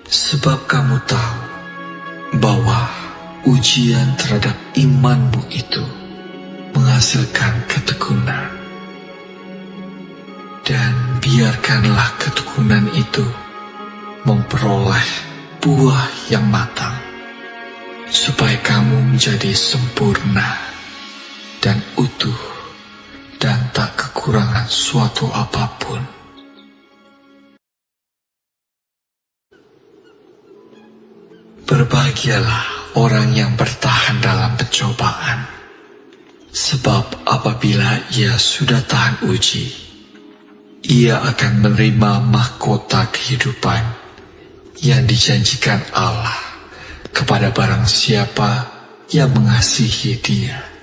Sebab kamu tahu bahwa ujian terhadap imanmu itu menghasilkan ketekunan. Dan biarkanlah ketekunan itu memperoleh buah yang matang, supaya kamu menjadi sempurna dan utuh dan tak kekurangan suatu apapun. Berbahagialah orang yang bertahan dalam pencobaan, sebab apabila ia sudah tahan uji, ia akan menerima mahkota kehidupan yang dijanjikan Allah kepada barang siapa yang mengasihi Dia.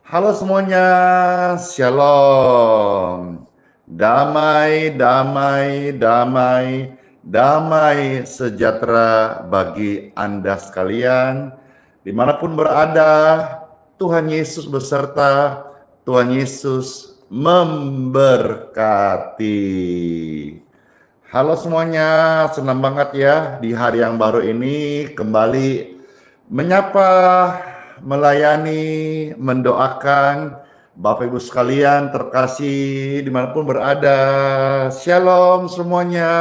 Halo semuanya, Shalom. Damai, damai, damai, damai sejahtera bagi Anda sekalian. Dimanapun berada, Tuhan Yesus beserta, Tuhan Yesus memberkati. Halo semuanya, senang banget ya di hari yang baru ini kembali menyapa, melayani, mendoakan Bapak Ibu sekalian terkasih dimanapun berada. Shalom semuanya.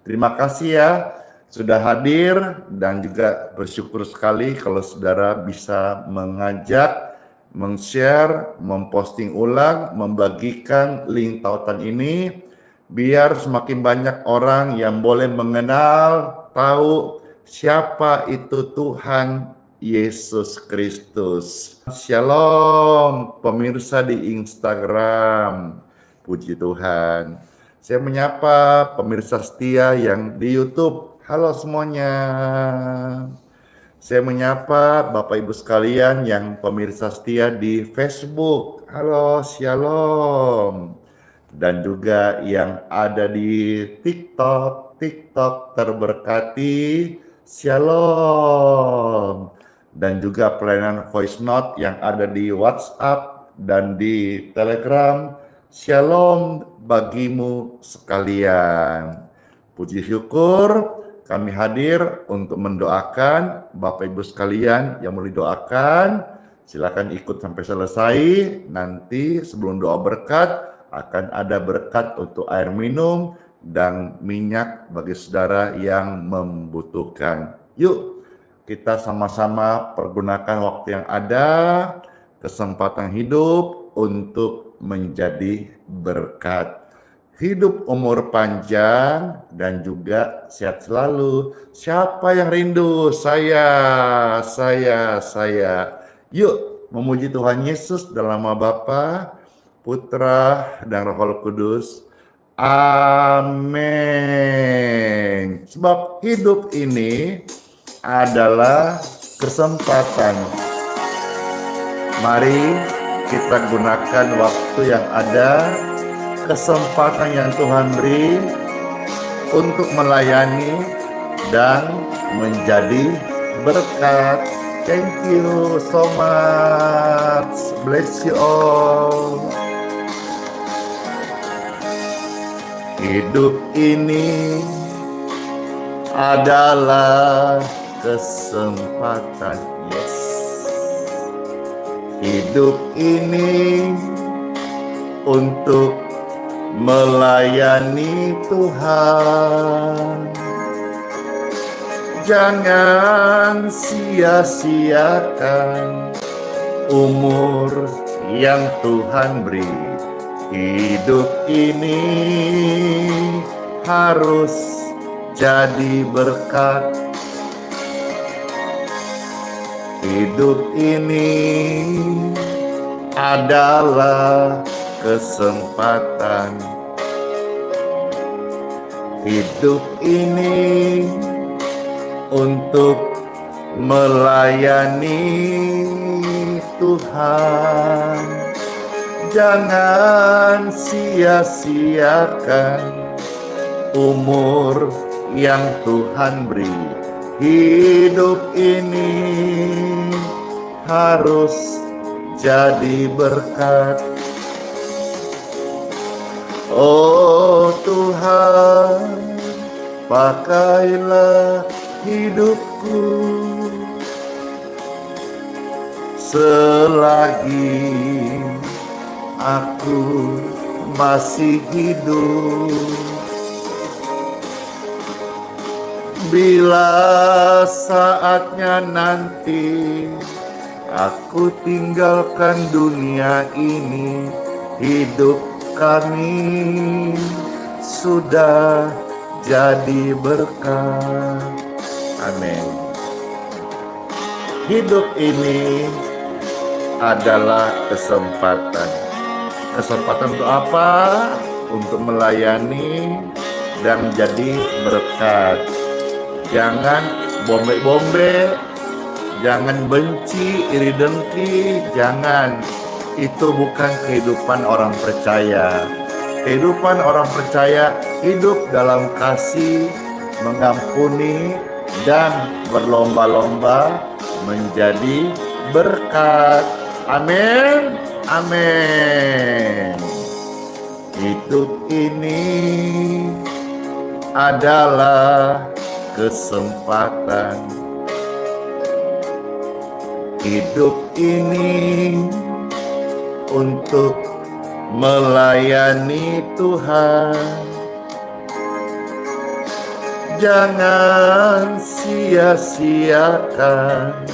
Terima kasih ya sudah hadir, dan juga bersyukur sekali kalau saudara bisa mengajak, men-share, memposting ulang, membagikan link tautan ini, biar semakin banyak orang yang boleh mengenal, tahu siapa itu Tuhan Yesus Kristus. Shalom pemirsa di Instagram, puji Tuhan. Saya menyapa pemirsa setia yang di YouTube. Halo semuanya. Saya menyapa Bapak Ibu sekalian yang pemirsa setia di Facebook. Halo, shalom. Dan juga yang ada di TikTok terberkati. Shalom. Dan juga pelayanan voice note yang ada di WhatsApp dan di Telegram. Shalom bagimu sekalian. Puji syukur kami hadir untuk mendoakan Bapak Ibu sekalian yang mau didoakan. Silakan ikut sampai selesai. Nanti sebelum doa berkat akan ada berkat untuk air minum dan minyak bagi saudara yang membutuhkan. Yuk kita sama-sama pergunakan waktu yang ada, kesempatan hidup untuk menjadi berkat. Hidup umur panjang dan juga sehat selalu. Siapa yang rindu? Saya. Yuk memuji Tuhan Yesus dalam nama Bapa, Putra, dan Roh Kudus. Amin. Sebab hidup ini adalah kesempatan. Mari kita gunakan waktu yang ada, kesempatan yang Tuhan beri untuk melayani dan menjadi berkat. Thank you so much. Bless you all. Hidup ini adalah kesempatan. Yes. Hidup ini untuk melayani Tuhan. Jangan sia-siakan umur yang Tuhan beri. Hidup ini harus jadi berkat. Hidup ini adalah kesempatan. Hidup ini untuk melayani Tuhan. Jangan sia-siakan umur yang Tuhan beri. Hidup ini harus jadi berkat. Oh Tuhan, pakailah hidupku selagi aku masih hidup. Bila saatnya nanti aku tinggalkan dunia ini, hidup kami sudah jadi berkat. Amin. Hidup ini adalah kesempatan. Kesempatan untuk apa? Untuk melayani dan menjadi berkat. Jangan bombe-bombe, jangan benci, iri dengki, jangan. Itu bukan kehidupan orang percaya. Kehidupan orang percaya hidup dalam kasih, mengampuni, dan berlomba-lomba menjadi berkat. Amin. Amin. Hidup ini adalah kesempatan. Hidup ini untuk melayani Tuhan. Jangan sia-siakan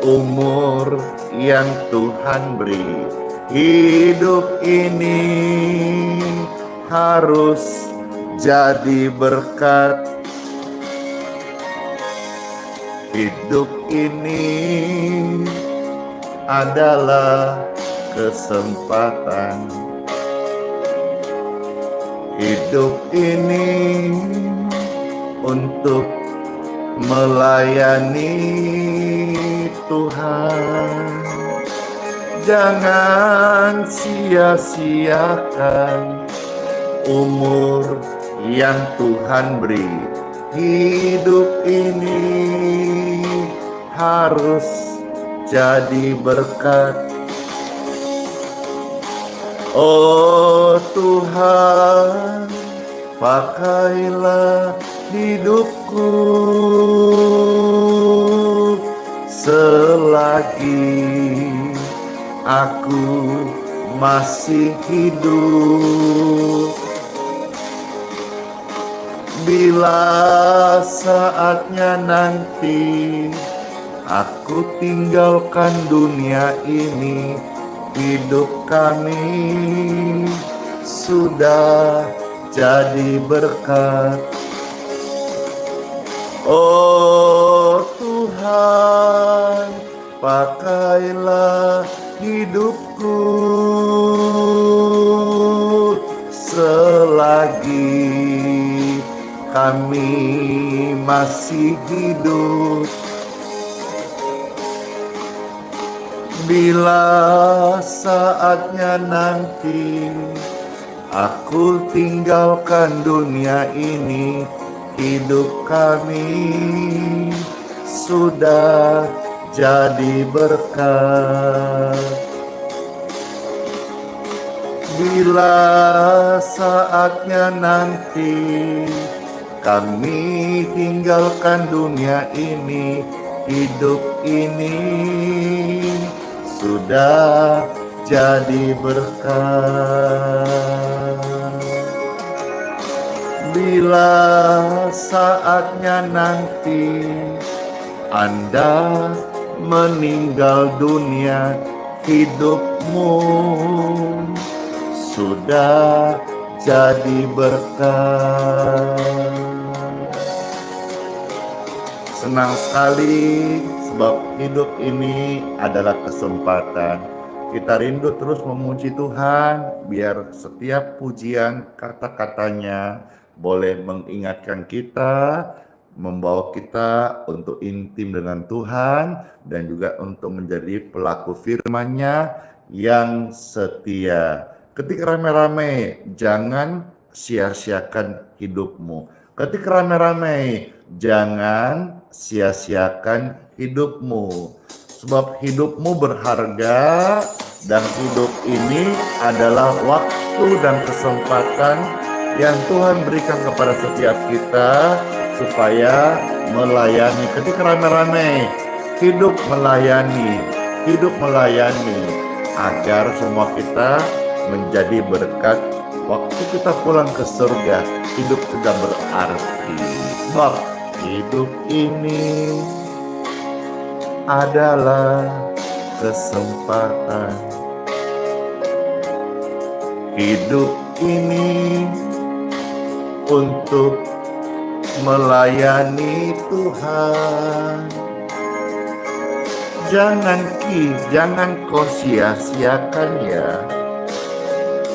umur yang Tuhan beri. Hidup ini harus jadi berkat. Hidup ini adalah kesempatan. Hidup ini untuk melayani Tuhan. Jangan sia-siakan umur yang Tuhan beri. Hidup ini harus jadi berkat. Oh Tuhan, pakailah hidupku selagi aku masih hidup. Bila saatnya nanti aku tinggalkan dunia ini, hidup kami sudah jadi berkat. Oh Tuhan, pakailah hidupku selagi kami masih hidup. Bila saatnya nanti aku tinggalkan dunia ini, hidup kami sudah jadi berkat. Bila saatnya nanti kami tinggalkan dunia ini, hidup ini sudah jadi berkat. Bila saatnya nanti Anda meninggal dunia, hidupmu sudah jadi berkat. Senang sekali sebab hidup ini adalah kesempatan. Kita rindu terus memuji Tuhan, biar setiap pujian kata-katanya boleh mengingatkan kita, membawa kita untuk intim dengan Tuhan, dan juga untuk menjadi pelaku firman-Nya yang setia. Ketika rame-rame, jangan sia-siakan hidupmu. Ketika rame-rame, jangan sia-siakan hidupmu. Sebab hidupmu berharga, dan hidup ini adalah waktu dan kesempatan yang Tuhan berikan kepada setiap kita supaya melayani. Ketika rame-rame, hidup melayani agar semua kita menjadi berkat. Waktu kita pulang ke surga, hidup sudah berarti. Sebab hidup ini adalah kesempatan. Hidup ini untuk melayani Tuhan. Jangan kau sia-siakan ya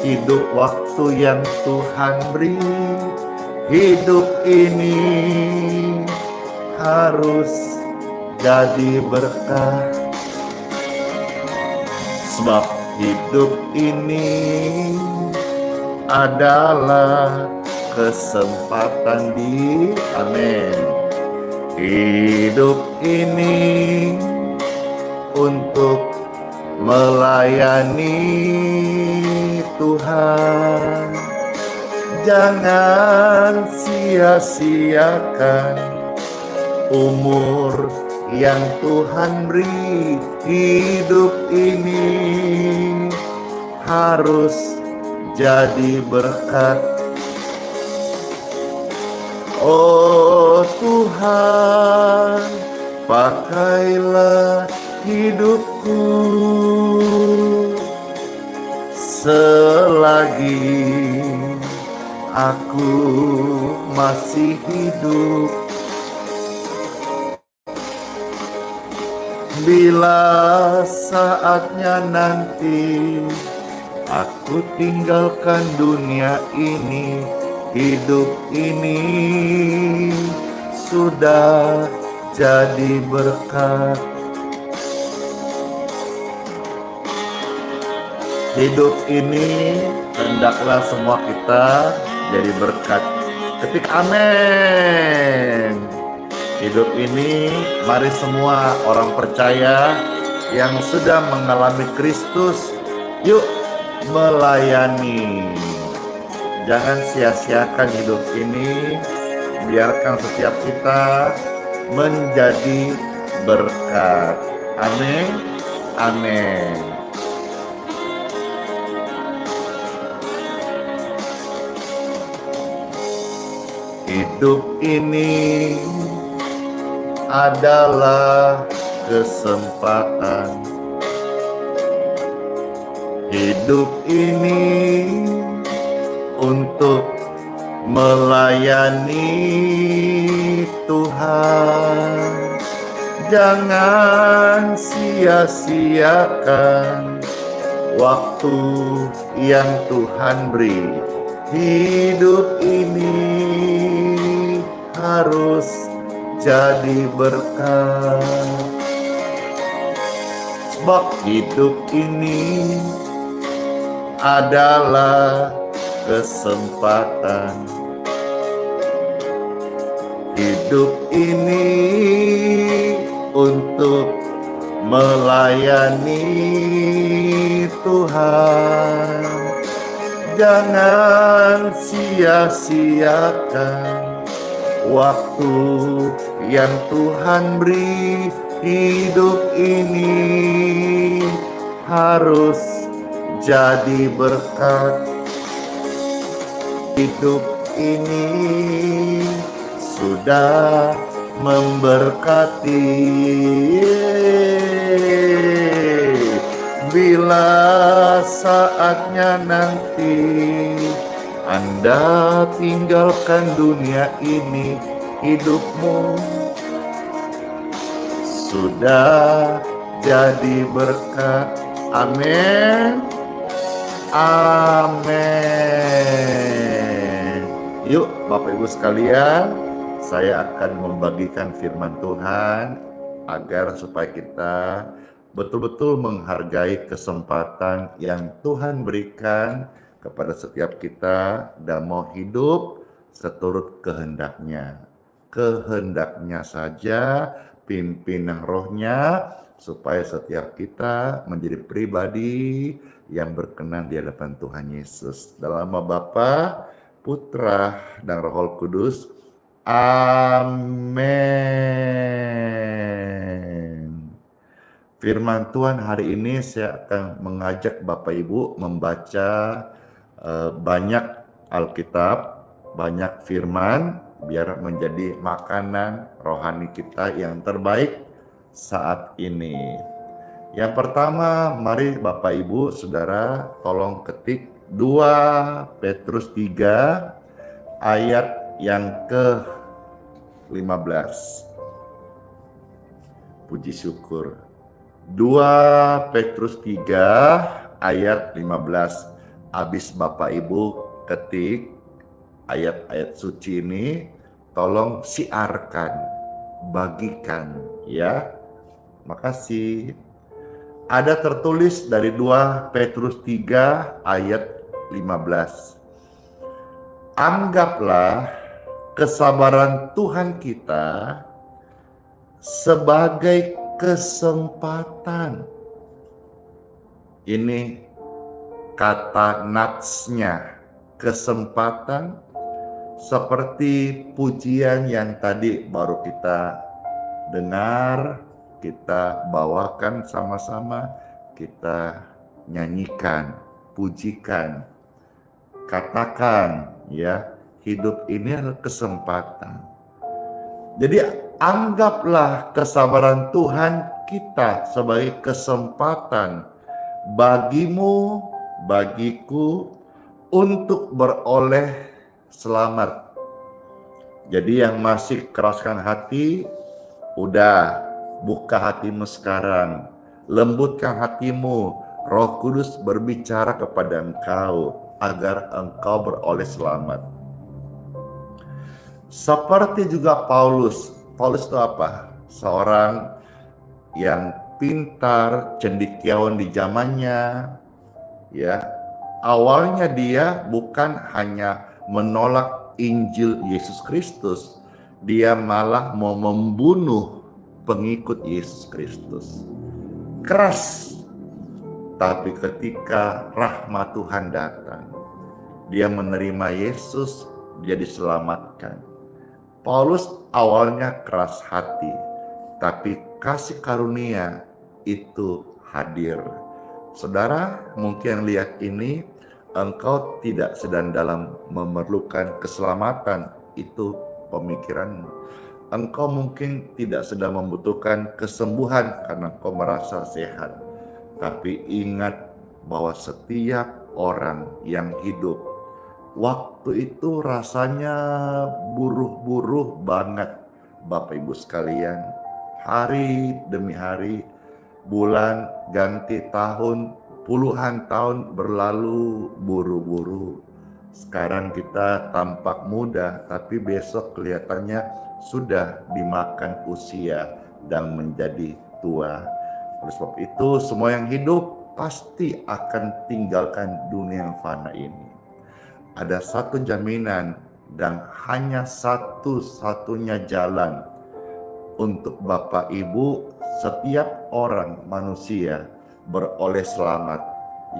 hidup waktu yang Tuhan beri. Hidup ini harus jadi berkah. Sebab hidup ini adalah kesempatan amin. Hidup ini untuk melayani Tuhan. Jangan sia-siakan umur yang Tuhan beri. Hidup ini harus jadi berkat. Oh Tuhan, pakailah hidupku selagi aku masih hidup. Bila saatnya nanti aku tinggalkan dunia ini, hidup ini sudah jadi berkat. Hidup ini hendaklah semua kita jadi berkat. Ketik amin. Hidup ini, mari semua orang percaya yang sudah mengalami Kristus, yuk melayani. Jangan sia-siakan hidup ini, biarkan setiap kita menjadi berkat. Amin, amin. Hidup ini adalah kesempatan. Hidup ini untuk melayani Tuhan. Jangan sia-siakan waktu yang Tuhan beri. Hidup ini harus jadi berkat. Sebab hidup ini adalah kesempatan. Hidup ini untuk melayani Tuhan. Jangan sia-siakan waktu yang Tuhan beri. Hidup ini harus jadi berkat. Hidup ini sudah memberkati. Bila saatnya nanti Anda tinggalkan dunia ini, hidupmu sudah jadi berkat. Amin. Amin. Yuk Bapak Ibu sekalian, saya akan membagikan firman Tuhan agar supaya kita betul-betul menghargai kesempatan yang Tuhan berikan kepada setiap kita dan mau hidup seturut kehendaknya. Kehendaknya saja, pimpinan rohnya, supaya setiap kita menjadi pribadi yang berkenan di hadapan Tuhan Yesus. Dalam nama Bapa, Putra, dan Roh Kudus. Amin. Firman Tuhan hari ini saya akan mengajak Bapak Ibu membaca banyak Alkitab, banyak firman, biar menjadi makanan rohani kita yang terbaik saat ini. Yang pertama, mari Bapak Ibu Saudara tolong ketik 2 Petrus 3 ayat yang ke-15. Puji syukur. 2 Petrus 3 ayat 15. Habis Bapak Ibu ketik ayat-ayat suci ini, tolong siarkan, bagikan ya. Makasih. Ada tertulis dari 2 Petrus 3 ayat 15. Anggaplah kesabaran Tuhan kita sebagai kesempatan. Ini kata natsnya, kesempatan, seperti pujian yang tadi baru kita dengar, kita bawakan sama-sama, kita nyanyikan, pujikan, katakan ya, hidup ini adalah kesempatan. Jadi anggaplah kesabaran Tuhan kita sebagai kesempatan bagimu, bagiku untuk beroleh selamat. Jadi yang masih keraskan hati, udah buka hatimu sekarang, lembutkan hatimu. Roh Kudus berbicara kepada engkau agar engkau beroleh selamat. Seperti juga Paulus. Paulus itu apa? Seorang yang pintar, cendekiawan di zamannya, ya. Awalnya dia bukan hanya menolak Injil Yesus Kristus, dia malah mau membunuh pengikut Yesus Kristus. Keras. Tapi ketika rahmat Tuhan datang, dia menerima Yesus, dia diselamatkan. Paulus awalnya keras hati, tapi kasih karunia itu hadir. Saudara, mungkin lihat ini, engkau tidak sedang dalam memerlukan keselamatan, itu pemikiranmu. Engkau mungkin tidak sedang membutuhkan kesembuhan karena engkau merasa sehat. Tapi ingat bahwa setiap orang yang hidup, waktu itu rasanya buruh-buruh banget Bapak Ibu sekalian. Hari demi hari, bulan ganti tahun, puluhan tahun berlalu buru-buru. Sekarang kita tampak muda, tapi besok kelihatannya sudah dimakan usia dan menjadi tua. Oleh sebab itu, semua yang hidup pasti akan tinggalkan dunia yang fana ini. Ada satu jaminan dan hanya satu-satunya jalan untuk Bapak Ibu, setiap orang manusia beroleh selamat,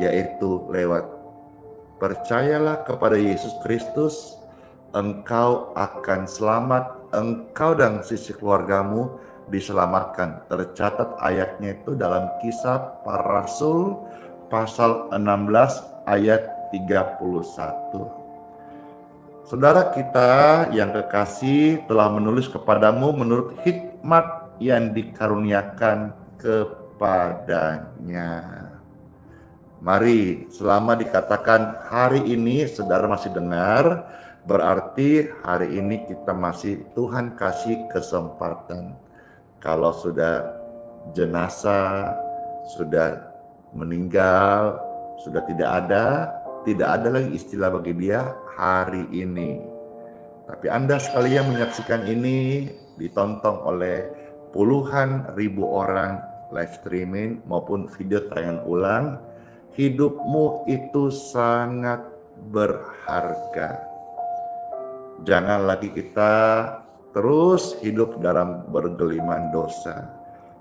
yaitu lewat percayalah kepada Yesus Kristus, engkau akan selamat, engkau dan sisi keluargamu, diselamatkan. Tercatat ayatnya itu dalam Kisah Para Rasul pasal 16 ayat 31. Saudara kita yang kekasih telah menulis kepadamu menurut hikmat yang dikaruniakan kepadanya. Mari, selama dikatakan hari ini saudara masih dengar, berarti hari ini kita masih Tuhan kasih kesempatan. Kalau sudah jenazah, sudah meninggal, sudah tidak ada lagi istilah bagi dia hari ini. Tapi Anda sekalian menyaksikan ini ditonton oleh puluhan ribu orang live streaming maupun video tayangan ulang. Hidupmu itu sangat berharga. Jangan lagi kita terus hidup dalam bergeliman dosa.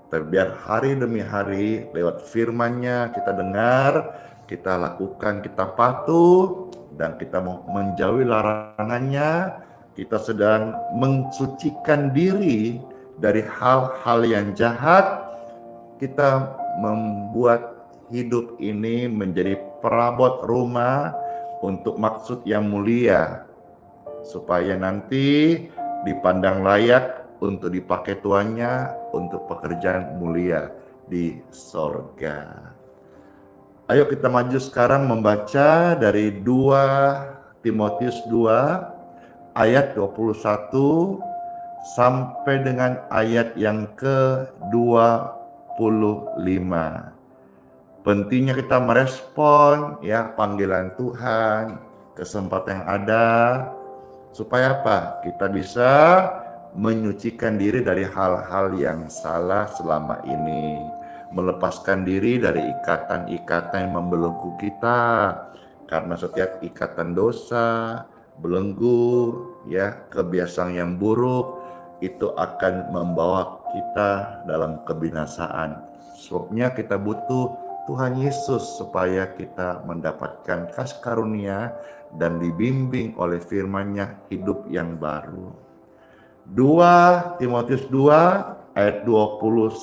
Tapi biar hari demi hari lewat firman-Nya kita dengar, kita lakukan, kita patuh, dan kita mau menjauhi larangannya. Kita sedang mensucikan diri dari hal-hal yang jahat. Kita membuat hidup ini menjadi perabot rumah untuk maksud yang mulia, supaya nanti dipandang layak untuk dipakai tuannya untuk pekerjaan mulia di sorga. Ayo kita maju sekarang membaca dari 2 Timotius 2 ayat 21 sampai dengan ayat yang ke-25. Pentingnya kita merespon ya panggilan Tuhan, kesempatan yang ada, supaya apa? Kita bisa menyucikan diri dari hal-hal yang salah selama ini, melepaskan diri dari ikatan-ikatan yang membelenggu kita, karena setiap ikatan dosa, belenggu, ya kebiasaan yang buruk itu akan membawa kita dalam kebinasaan. Sebabnya kita butuh Tuhan Yesus supaya kita mendapatkan kasih karunia dan dibimbing oleh firman-Nya hidup yang baru. 2 Timotius 2 ayat 21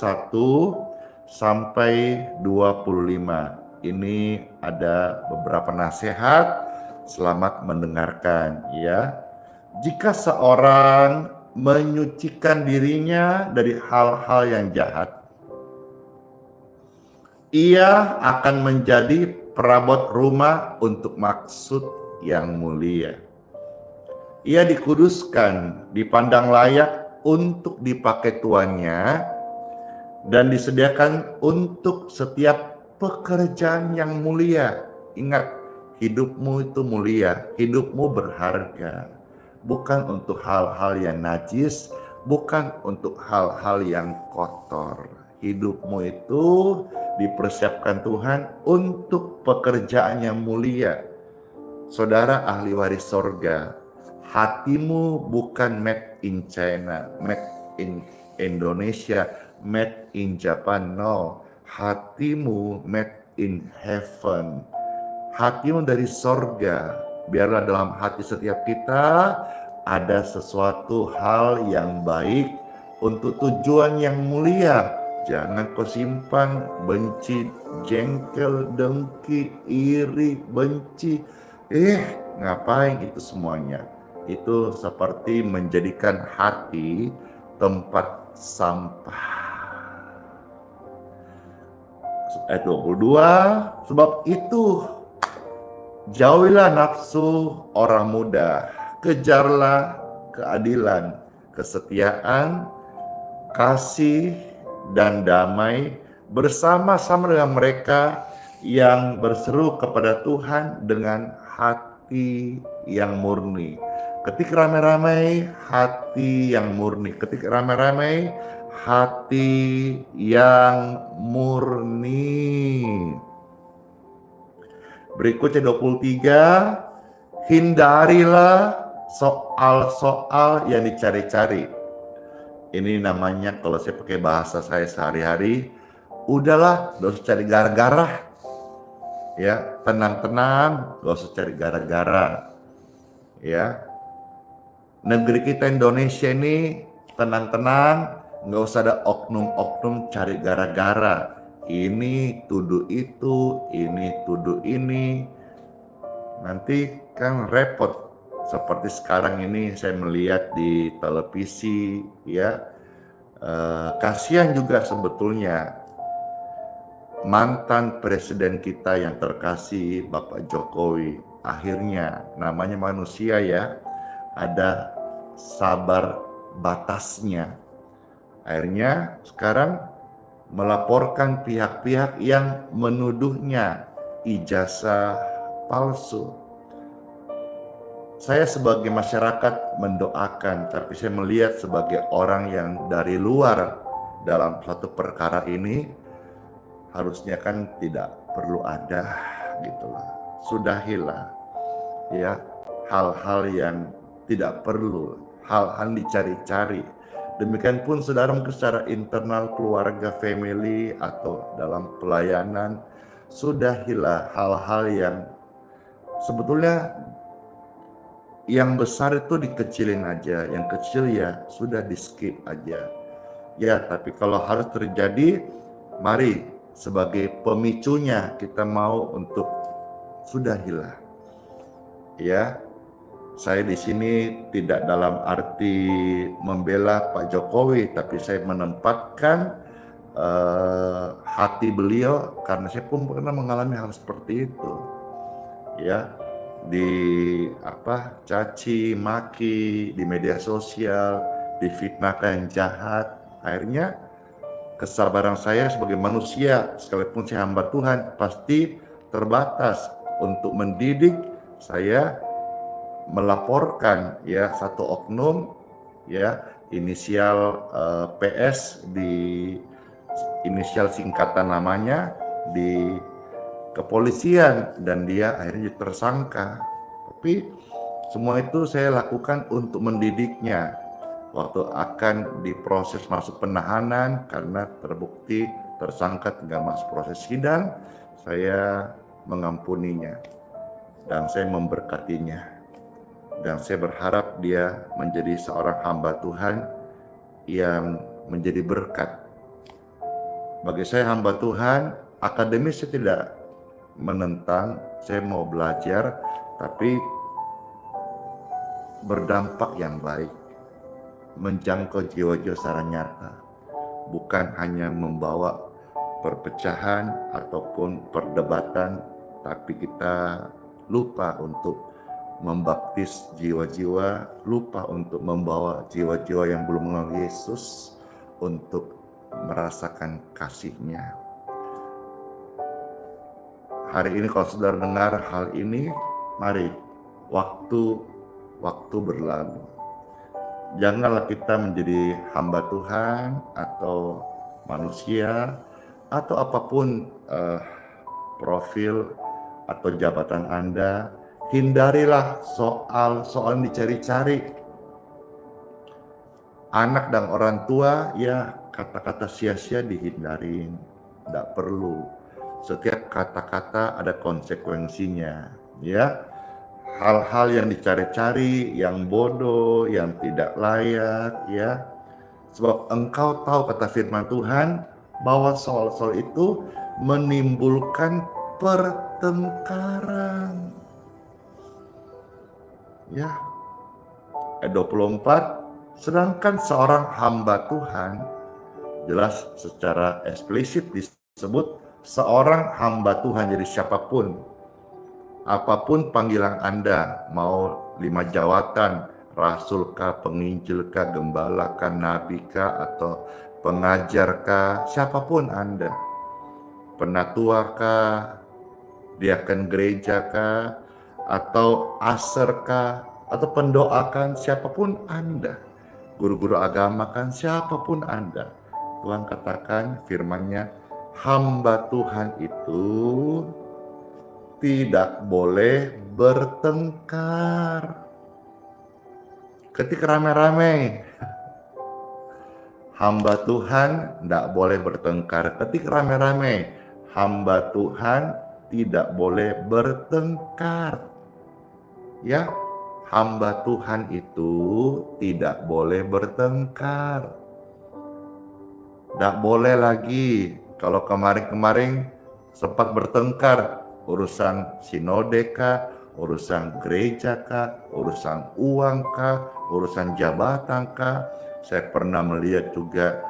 sampai 25. Ini ada beberapa nasihat, selamat mendengarkan ya. Jika seorang menyucikan dirinya dari hal-hal yang jahat, ia akan menjadi perabot rumah untuk maksud yang mulia. Ia dikuduskan, dipandang layak untuk dipakai tuannya, dan disediakan untuk setiap pekerjaan yang mulia. Ingat, hidupmu itu mulia, hidupmu berharga. Bukan untuk hal-hal yang najis, bukan untuk hal-hal yang kotor. Hidupmu itu dipersiapkan Tuhan untuk pekerjaan yang mulia. Saudara ahli waris sorga, hatimu bukan made in China, made in Indonesia, made in Japan, no. Hatimu made in heaven. Hatimu dari sorga. Biarlah dalam hati setiap kita ada sesuatu hal yang baik untuk tujuan yang mulia. Jangan kau simpan benci, jengkel, dengki, iri, benci. Ngapain itu semuanya? Itu seperti menjadikan hati tempat sampah. Ayat 22, sebab itu jauhilah nafsu orang muda, kejarlah keadilan, kesetiaan, kasih, dan damai bersama-sama dengan mereka yang berseru kepada Tuhan dengan hati yang murni. Ketika ramai-ramai, hati yang murni. Ketika ramai-ramai, hati yang murni. Berikutnya 23, hindarilah soal-soal yang dicari-cari. Ini namanya kalau saya pakai bahasa saya sehari-hari, udahlah, gak usah cari gara-gara. Ya, tenang-tenang, gak usah cari gara-gara. Ya, negeri kita Indonesia ini tenang-tenang, nggak usah ada oknum-oknum cari gara-gara. Ini tuduh itu, ini tuduh ini. Nanti kan repot. Seperti sekarang ini saya melihat di televisi, ya, kasihan juga sebetulnya mantan presiden kita yang terkasih Bapak Jokowi. Akhirnya namanya manusia ya, ada sabar batasnya. Akhirnya sekarang melaporkan pihak-pihak yang menuduhnya ijazah palsu. Saya sebagai masyarakat mendoakan, tapi saya melihat sebagai orang yang dari luar dalam satu perkara ini, harusnya kan tidak perlu ada gitulah. Sudahilah ya, hal-hal yang tidak perlu, hal-hal dicari-cari. Demikian pun saudara mungkin secara internal keluarga, family, atau dalam pelayanan, sudahilah hal-hal yang sebetulnya yang besar itu dikecilin aja, yang kecil ya sudah di skip aja. Ya, tapi kalau harus terjadi, mari sebagai pemicunya kita mau untuk sudahilah. Ya, saya di sini tidak dalam arti membela Pak Jokowi, tapi saya menempatkan hati beliau karena saya pun pernah mengalami hal seperti itu. Ya, caci maki di media sosial, difitnahkan yang jahat. Akhirnya kesabaran saya sebagai manusia, sekalipun saya hamba Tuhan, pasti terbatas untuk mendidik. Saya melaporkan ya satu oknum, ya, inisial PS, di inisial singkatan namanya, di kepolisian, dan dia akhirnya tersangka. Tapi semua itu saya lakukan untuk mendidiknya. Waktu akan diproses masuk penahanan karena terbukti tersangka tinggal masuk proses sidang, saya mengampuninya dan saya memberkatinya. Dan saya berharap dia menjadi seorang hamba Tuhan yang menjadi berkat. Bagi saya hamba Tuhan, akademis saya tidak menentang, saya mau belajar, tapi berdampak yang baik, menjangkau jiwa-jiwa secara nyata, bukan hanya membawa perpecahan ataupun perdebatan, tapi kita lupa untuk membaptis jiwa-jiwa, lupa untuk membawa jiwa-jiwa yang belum mengenal Yesus untuk merasakan kasih-Nya. Hari ini kalau saudara dengar hal ini, mari waktu berlalu. Janganlah kita menjadi hamba Tuhan atau manusia atau apapun profil atau jabatan Anda, hindarilah soal yang dicari-cari. Anak dan orang tua, ya, kata-kata sia-sia dihindarin, tidak perlu. Setiap kata-kata ada konsekuensinya, ya. Hal-hal yang dicari-cari, yang bodoh, yang tidak layak, ya. Sebab engkau tahu, kata firman Tuhan, bahwa soal-soal itu menimbulkan pertengkaran. Ya. Ayat 24, sedangkan seorang hamba Tuhan, jelas secara eksplisit disebut seorang hamba Tuhan. Jadi siapapun, apapun panggilan Anda, mau 5 jawatan, rasul kah, penginjil kah, gembala kah, nabi kah, atau pengajar kah, siapapun Anda, penatua kah, diaken gereja kah, atau aser kah, atau pendoakan, siapapun Anda, guru-guru agama kan, siapapun Anda, Tuhan katakan firman-Nya, hamba Tuhan itu tidak boleh bertengkar. Ketika rame-rame, hamba Tuhan tidak boleh bertengkar. Ketika rame-rame, hamba Tuhan tidak boleh bertengkar. Ya, hamba Tuhan itu tidak boleh bertengkar. Nggak boleh lagi. Kalau kemarin-kemarin sempat bertengkar urusan sinode kah, urusan gereja kah, urusan uang kah, urusan jabatan kah. Saya pernah melihat juga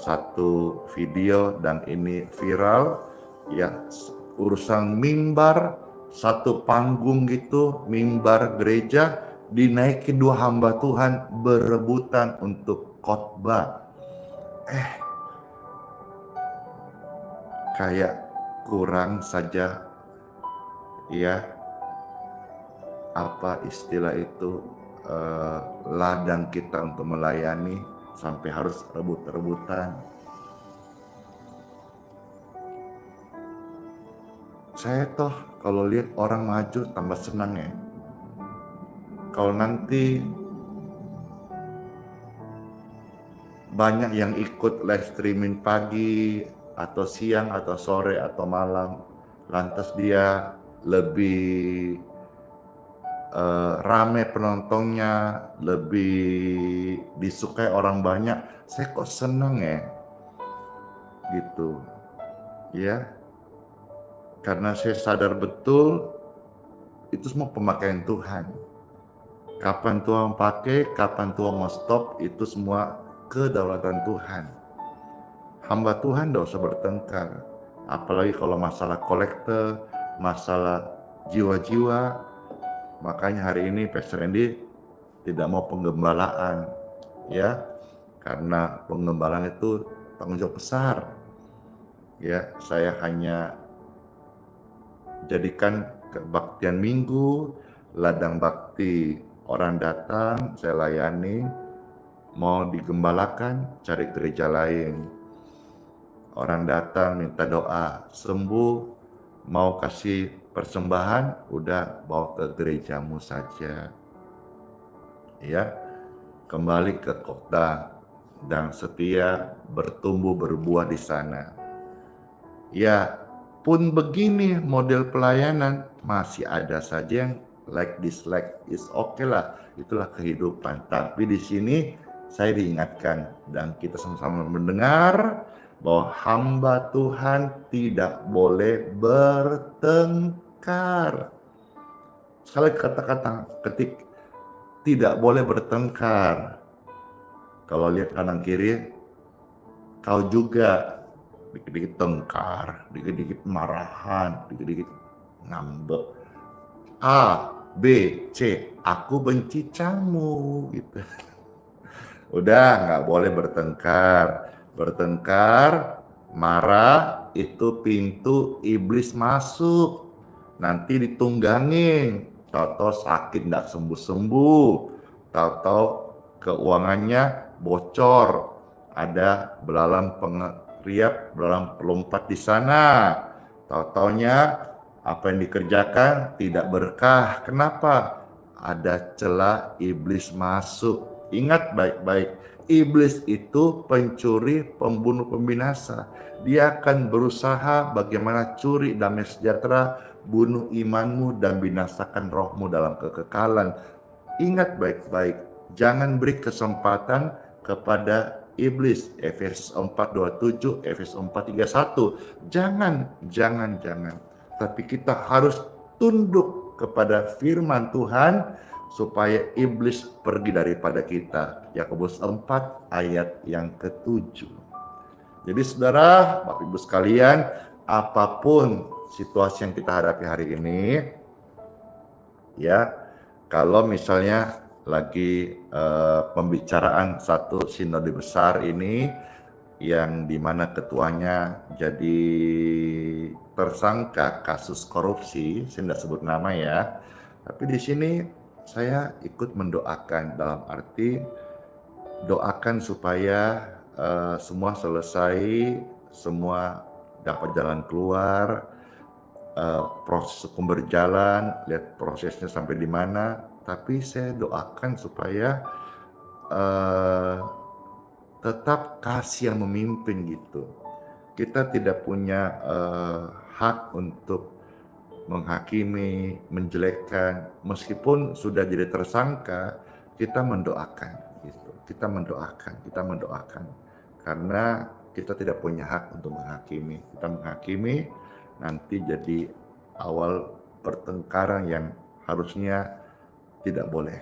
satu video dan ini viral ya, urusan mimbar, satu panggung gitu, mimbar gereja dinaiki dua hamba Tuhan berebutan untuk khotbah. Kayak kurang saja ya, apa istilah itu, ladang kita untuk melayani sampai harus rebut-rebutan. Saya toh kalau lihat orang maju tambah senang ya. Kalau nanti banyak yang ikut live streaming pagi atau siang atau sore atau malam, lantas dia lebih rame penontonnya, lebih disukai orang banyak, saya kok seneng ya gitu ya, karena saya sadar betul itu semua pemakaian Tuhan. Kapan Tuhan pakai, kapan Tuhan mau stop, itu semua kedaulatan Tuhan. Hamba Tuhan tidak usah bertengkar, apalagi kalau masalah kolektor, masalah jiwa-jiwa. Makanya hari ini Pastor Andy tidak mau penggembalaan ya, karena penggembalaan itu tanggung jawab besar ya. Saya hanya jadikan kebaktian minggu, ladang bakti, orang datang saya layani, mau digembalakan cari gereja lain, orang datang minta doa sembuh, mau kasih persembahan udah bawa ke gerejamu saja ya. Kembali ke kota dan setia bertumbuh berbuah di sana. Ya, pun begini model pelayanan masih ada saja yang like dislike, is okay lah, itulah kehidupan. Tapi di sini saya diingatkan dan kita sama-sama mendengar bahwa hamba Tuhan tidak boleh bertengkar. Sekali kata-kata ketik tidak boleh bertengkar. Kalau lihat kanan kiri, kau juga dikit-dikit tengkar, dikit-dikit marahan, dikit-dikit ngambek. A, B, C, aku benci kamu gitu. Udah nggak boleh bertengkar. Bertengkar, marah, itu pintu iblis masuk. Nanti ditunggangin. Tahu-tahu sakit nggak sembuh-sembuh. Tahu-tahu keuangannya bocor. Ada belalang pengeriap, belalang pelompat di sana. Tahu-taunya apa yang dikerjakan tidak berkah. Kenapa? Ada celah iblis masuk. Ingat baik-baik, iblis itu pencuri, pembunuh, pembinasa. Dia akan berusaha bagaimana curi damai sejahtera, bunuh imanmu dan binasakan rohmu dalam kekekalan. Ingat baik-baik, jangan beri kesempatan kepada iblis. Efesus 4:27, Efesus 4:31. Jangan. Tapi kita harus tunduk kepada firman Tuhan supaya iblis pergi daripada kita. Yakobus 4 ayat yang ke-7. Jadi saudara, Bapak Ibu sekalian, apapun situasi yang kita hadapi hari ini, ya, kalau misalnya lagi pembicaraan satu sinode besar ini, yang dimana ketuanya jadi tersangka kasus korupsi, saya tidak sebut nama ya, tapi di sini saya ikut mendoakan, dalam arti doakan supaya semua selesai, semua dapat jalan keluar, proses hukum berjalan, lihat prosesnya sampai di mana. Tapi saya doakan supaya tetap kasih yang memimpin gitu. Kita tidak punya hak untuk menghakimi, menjelekkan. Meskipun sudah jadi tersangka, kita mendoakan gitu. Kita mendoakan. karena kita tidak punya hak untuk menghakimi. Kita menghakimi nanti jadi awal pertengkaran yang harusnya tidak boleh.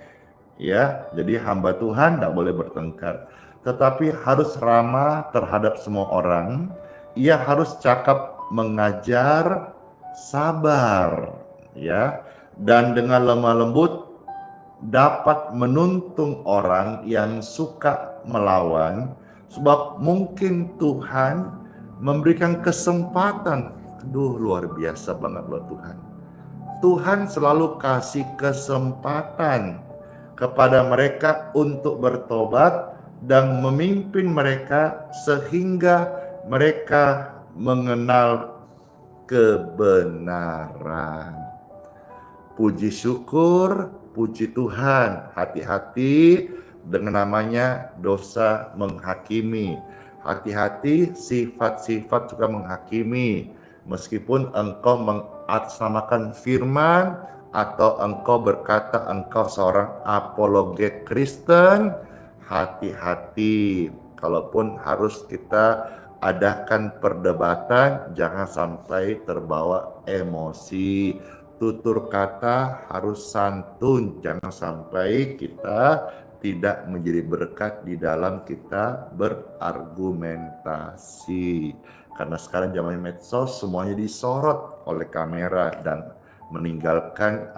Ya, jadi hamba Tuhan tidak boleh bertengkar, tetapi harus ramah terhadap semua orang. Ia harus cakap mengajar, sabar, ya, dan dengan lemah lembut dapat menuntun orang yang suka melawan, sebab mungkin Tuhan memberikan kesempatan. Aduh, luar biasa banget loh Tuhan. Tuhan selalu kasih kesempatan kepada mereka untuk bertobat dan memimpin mereka sehingga mereka mengenal kebenaran. Puji syukur, puji Tuhan. Hati-hati dengan namanya dosa menghakimi. Hati-hati sifat-sifat juga menghakimi. Meskipun engkau mengatasnamakan firman atau engkau berkata engkau seorang apologet Kristen, hati-hati. Kalaupun harus kita adakan perdebatan, jangan sampai terbawa emosi. Tutur kata harus santun, jangan sampai kita tidak menjadi berkat di dalam kita berargumentasi. Karena sekarang zaman medsos semuanya disorot oleh kamera dan meninggalkan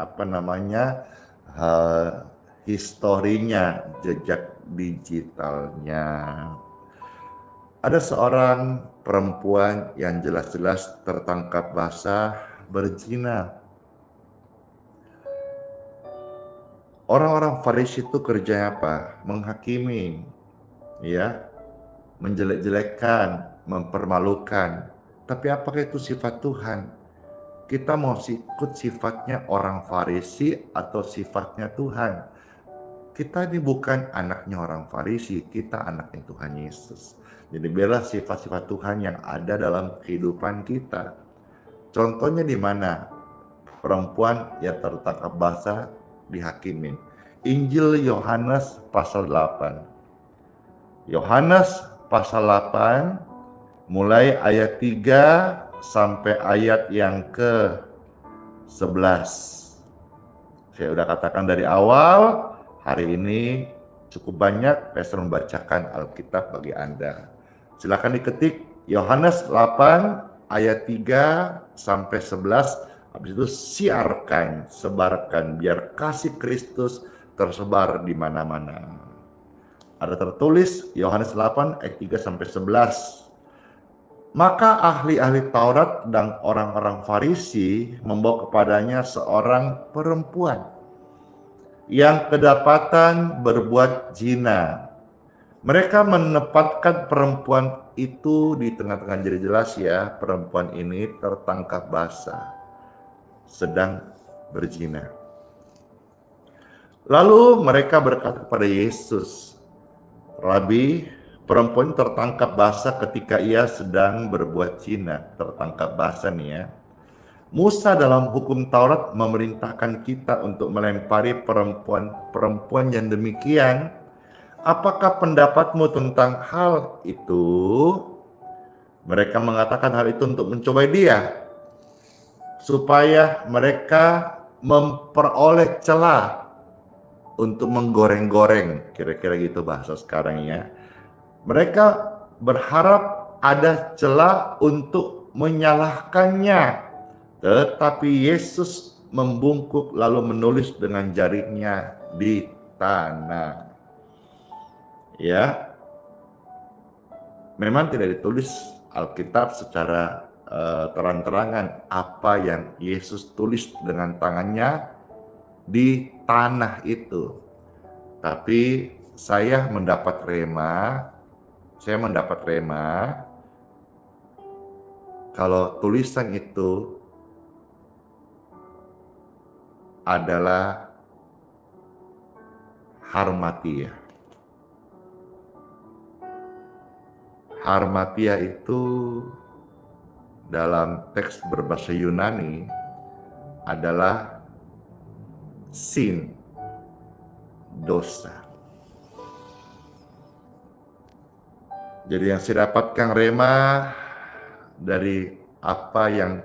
historinya, jejak digitalnya. Ada seorang perempuan yang jelas-jelas tertangkap basah berzina. Orang-orang Farisi itu kerjanya apa? Menghakimi, ya, menjelek-jelekkan, mempermalukan. Tapi apakah itu sifat Tuhan? Kita mau ikut sifatnya orang Farisi atau sifatnya Tuhan? Kita ini bukan anaknya orang Farisi, kita anaknya Tuhan Yesus. Jadi biarlah sifat-sifat Tuhan yang ada dalam kehidupan kita. Contohnya di mana? Perempuan yang tertangkap basah dihakimin. Injil Yohanes pasal 8. Yohanes pasal 8 mulai ayat 3 sampai ayat yang ke-11. Saya udah katakan dari awal, hari ini cukup banyak pastor membacakan Alkitab bagi Anda. Silakan diketik Yohanes 8 ayat 3 sampai 11. Habis itu siarkan, sebarkan biar kasih Kristus tersebar di mana-mana. Ada tertulis Yohanes 8 ayat 3 sampai 11. Maka ahli-ahli Taurat dan orang-orang Farisi membawa kepadanya seorang perempuan yang kedapatan berbuat zina. Mereka menempatkan perempuan itu di tengah-tengah, jadi jelas ya, perempuan ini tertangkap basah, sedang berzina. Lalu mereka berkata kepada Yesus, Rabi, perempuan tertangkap basah ketika ia sedang berbuat zina. Tertangkap basah nih ya. Musa dalam hukum Taurat memerintahkan kita untuk melempari perempuan yang demikian. Apakah pendapatmu tentang hal itu? Mereka mengatakan hal itu untuk mencobai dia, supaya mereka memperoleh celah untuk menggoreng-goreng, kira-kira gitu bahasa sekarang ya. Mereka berharap ada celah untuk menyalahkannya, tetapi Yesus membungkuk lalu menulis dengan jarinya di tanah. Ya, memang tidak ditulis Alkitab secara terang-terangan apa yang Yesus tulis dengan tangannya di tanah itu. Tapi saya mendapat rema kalau tulisan itu adalah harmatia. Harmatia itu dalam teks berbahasa Yunani adalah sin, dosa. Jadi yang saya dapatkan rema dari apa yang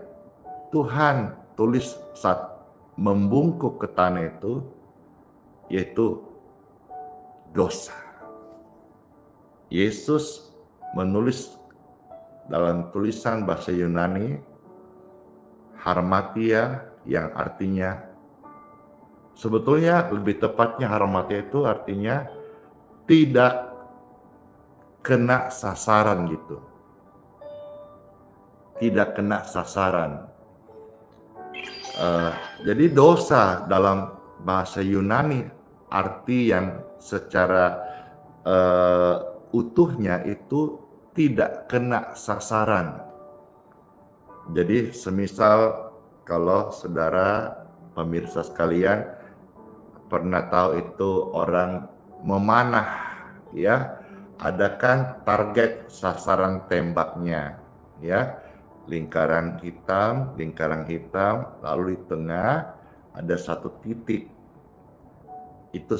Tuhan tulis saat membungkuk ke tanah itu, yaitu dosa. Yesus menulis dalam tulisan bahasa Yunani, harmatia, yang artinya, sebetulnya lebih tepatnya harmatia itu artinya tidak kena sasaran gitu. Tidak kena sasaran. Jadi dosa dalam bahasa Yunani arti yang secara utuhnya itu tidak kena sasaran. Jadi semisal kalau saudara pemirsa sekalian pernah tahu itu orang memanah, ya, ada kan target sasaran tembaknya, ya, lingkaran hitam, lalu di tengah ada satu titik, itu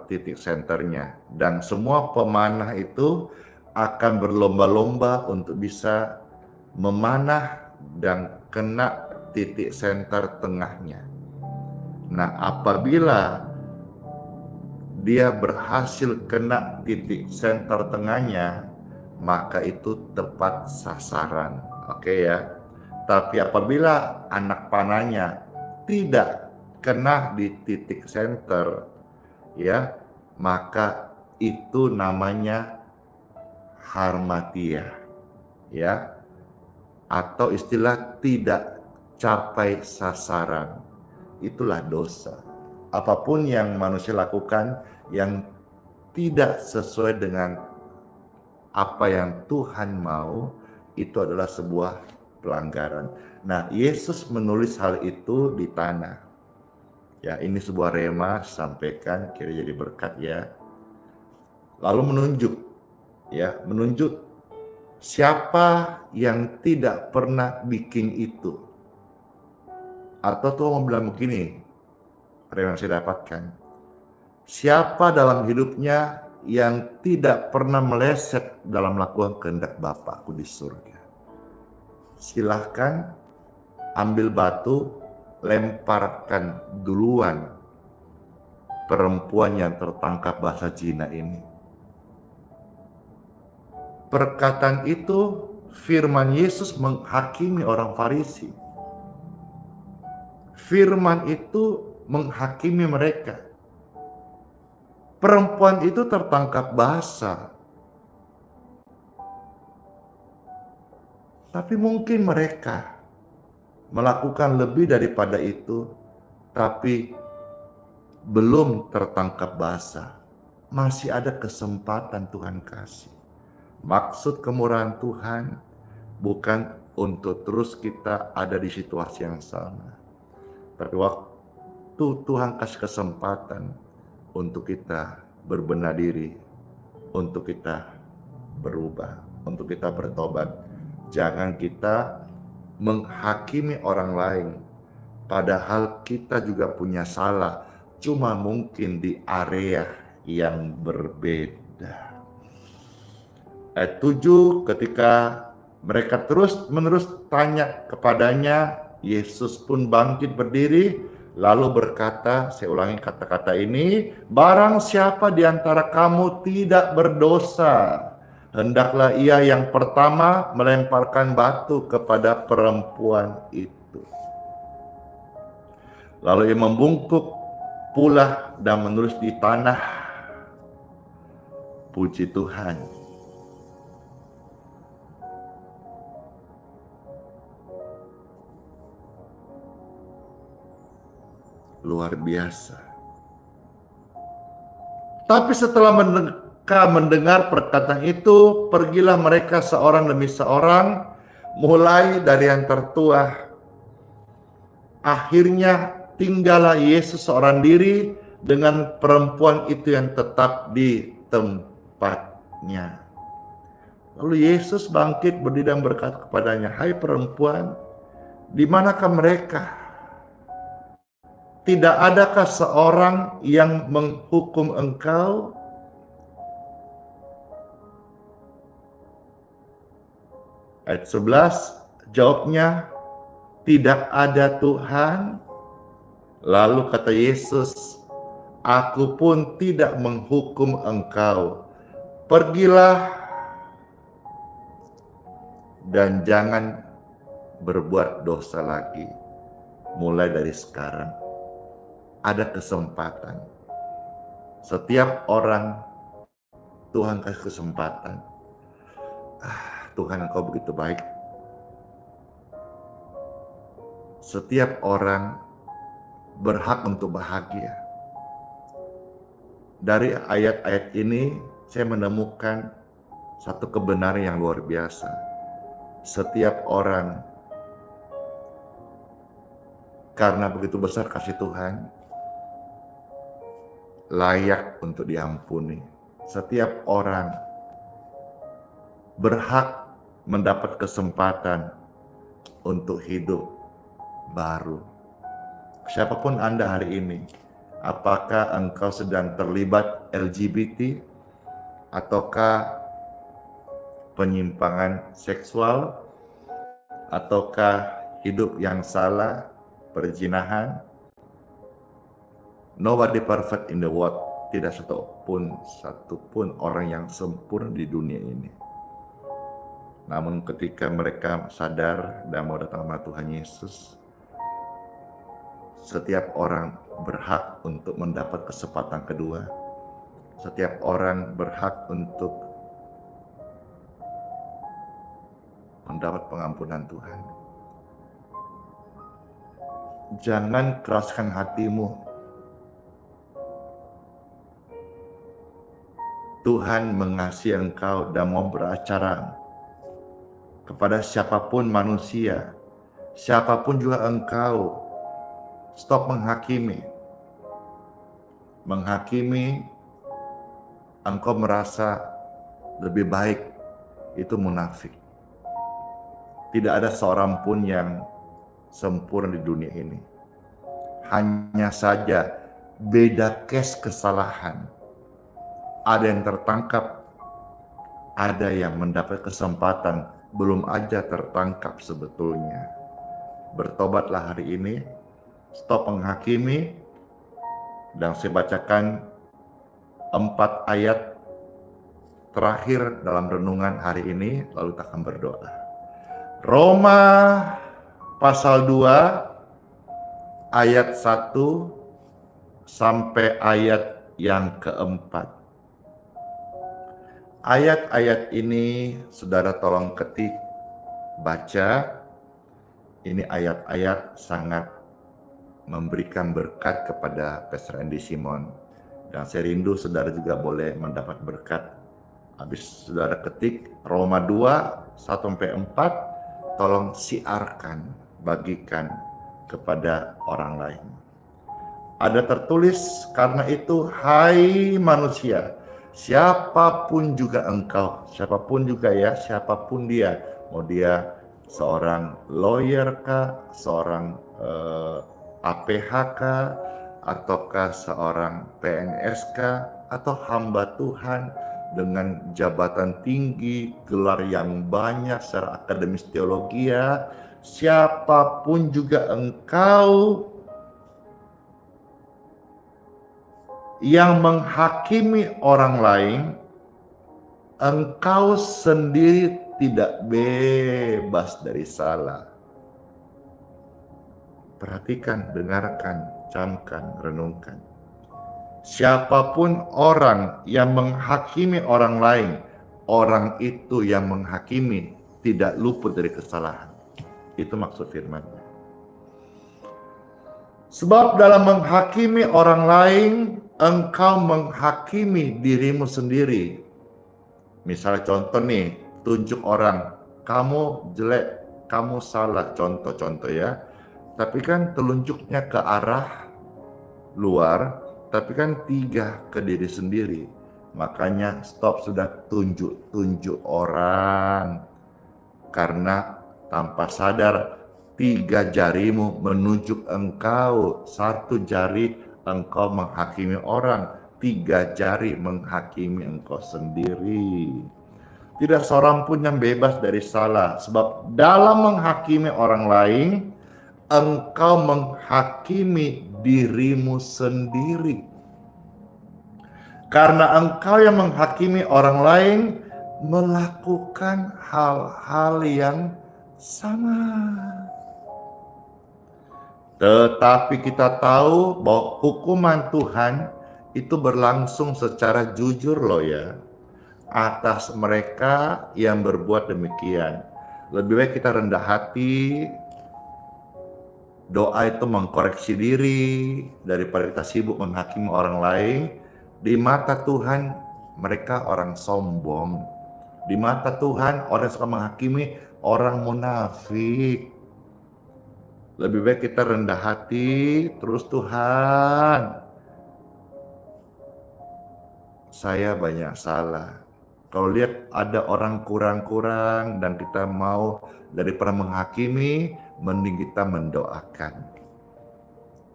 titik senternya, dan semua pemanah itu akan berlomba-lomba untuk bisa memanah dan kena titik senter tengahnya. Nah, apabila dia berhasil kena titik senter tengahnya, maka itu tepat sasaran. Oke ya. Tapi apabila anak panahnya tidak kena di titik senter, ya, maka itu namanya harmatia, ya, atau istilah tidak capai sasaran. Itulah dosa. Apapun yang manusia lakukan yang tidak sesuai dengan apa yang Tuhan mau, itu adalah sebuah pelanggaran. Nah, Yesus menulis hal itu di tanah. Ya, ini sebuah rema, sampaikan, kira jadi berkat ya. Lalu menunjuk siapa yang tidak pernah bikin itu. Atau Tuhan mau bilang begini, rema yang saya dapatkan. Siapa dalam hidupnya yang tidak pernah meleset dalam melakukan kehendak Bapakku di surga? Silahkan ambil batu, lemparkan duluan perempuan yang tertangkap basah zina ini. Perkataan itu firman Yesus menghakimi orang Farisi. Firman itu menghakimi mereka. Perempuan itu tertangkap basah. Tapi mungkin mereka melakukan lebih daripada itu, tapi belum tertangkap basah. Masih ada kesempatan Tuhan kasih. Maksud kemurahan Tuhan bukan untuk terus kita ada di situasi yang sama. Tapi waktu Tuhan kasih kesempatan untuk kita berbenah diri, untuk kita berubah, untuk kita bertobat. Jangan kita menghakimi orang lain, padahal kita juga punya salah, cuma mungkin di area yang berbeda. Ayat 7, ketika mereka terus-menerus tanya kepadanya, Yesus pun bangkit berdiri, lalu berkata, saya ulangi kata-kata ini, barang siapa di antara kamu tidak berdosa, hendaklah ia yang pertama melemparkan batu kepada perempuan itu. Lalu ia membungkuk pula dan menulis di tanah. Puji Tuhan. Luar biasa. Tapi setelah mereka mendengar perkataan itu, pergilah mereka seorang demi seorang, mulai dari yang tertua. Akhirnya tinggallah Yesus seorang diri dengan perempuan itu yang tetap di tempatnya. Lalu Yesus bangkit berdiri dan berkata kepadanya, hai perempuan, di manakah mereka? Tidak adakah seorang yang menghukum engkau? Ayat 11, jawabnya, tidak ada Tuhan. Lalu kata Yesus, aku pun tidak menghukum engkau. Pergilah dan jangan berbuat dosa lagi. Mulai dari sekarang, ada kesempatan. Setiap orang Tuhan kasih kesempatan. Tuhan, engkau begitu baik. Setiap orang berhak untuk bahagia. Dari ayat-ayat ini saya menemukan satu kebenaran yang luar biasa. Setiap orang karena begitu besar kasih Tuhan layak untuk diampuni. Setiap orang berhak mendapat kesempatan untuk hidup baru. Siapapun Anda hari ini, apakah engkau sedang terlibat LGBT ataukah penyimpangan seksual ataukah hidup yang salah, perzinahan? Nobody perfect in the world. Tidak satupun orang yang sempurna di dunia ini. Namun ketika mereka sadar dan mau datang sama Tuhan Yesus, setiap orang berhak untuk mendapat kesempatan kedua. Setiap orang berhak untuk mendapat pengampunan Tuhan. Jangan keraskan hatimu. Tuhan mengasihi engkau dan mau beracara kepada siapapun manusia, siapapun juga engkau. Stop menghakimi. Menghakimi, engkau merasa lebih baik, itu munafik. Tidak ada seorang pun yang sempurna di dunia ini. Hanya saja beda case kesalahan. Ada yang tertangkap, ada yang mendapat kesempatan, belum aja tertangkap sebetulnya. Bertobatlah hari ini, stop menghakimi, dan saya bacakan 4 ayat terakhir dalam renungan hari ini, lalu kita akan berdoa. Roma pasal 2 ayat 1 sampai ayat yang keempat. Ayat-ayat ini saudara tolong ketik, baca. Ini ayat-ayat sangat memberikan berkat kepada Pastor Andy Simon. Dan saya rindu saudara juga boleh mendapat berkat. Habis saudara ketik Roma 2, 1-4, tolong siarkan, bagikan kepada orang lain. Ada tertulis, karena itu hai manusia, siapapun juga engkau, siapapun juga ya, siapapun dia, mau dia seorang lawyer kah, seorang APH kah, ataukah seorang PNS kah, atau hamba Tuhan dengan jabatan tinggi, gelar yang banyak secara akademis teologi, siapapun juga engkau yang menghakimi orang lain, engkau sendiri tidak bebas dari salah. Perhatikan, dengarkan, camkan, renungkan. Siapapun orang yang menghakimi orang lain, orang itu yang menghakimi tidak luput dari kesalahan. Itu maksud firman-Nya. Sebab dalam menghakimi orang lain, engkau menghakimi dirimu sendiri. Misalnya contoh nih, tunjuk orang, kamu jelek, kamu salah, contoh-contoh ya. Tapi kan telunjuknya ke arah luar, tapi kan 3 ke diri sendiri. Makanya stop, sudah tunjuk-tunjuk orang. Karena tanpa sadar 3 jarimu menunjuk engkau, 1 jari engkau menghakimi orang, 3 jari menghakimi engkau sendiri. Tidak seorang pun yang bebas dari salah. Sebab dalam menghakimi orang lain, engkau menghakimi dirimu sendiri. Karena engkau yang menghakimi orang lain melakukan hal-hal yang sama. Tetapi kita tahu bahwa hukuman Tuhan itu berlangsung secara jujur loh ya, atas mereka yang berbuat demikian. Lebih baik kita rendah hati, doa itu mengkoreksi diri daripada kita sibuk menghakimi orang lain. Di mata Tuhan mereka orang sombong. Di mata Tuhan orang yang suka menghakimi orang munafik. Lebih baik kita rendah hati, terus Tuhan, saya banyak salah. Kalau lihat ada orang kurang-kurang dan kita mau daripada menghakimi, mending kita mendoakan.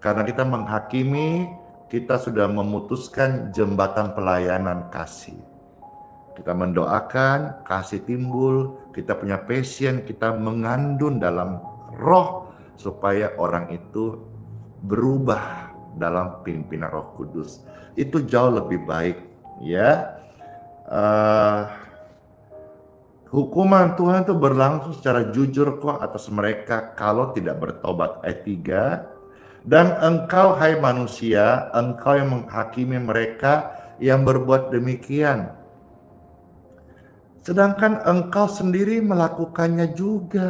Karena kita menghakimi, kita sudah memutuskan jembatan pelayanan kasih. Kita mendoakan, kasih timbul, kita punya passion, kita mengandung dalam roh supaya orang itu berubah dalam pimpinan Roh Kudus. Itu jauh lebih baik ya. Hukuman Tuhan itu berlangsung secara jujur kok atas mereka kalau tidak bertobat. Ayat 3. Dan engkau hai manusia, engkau yang menghakimi mereka yang berbuat demikian, sedangkan engkau sendiri melakukannya juga.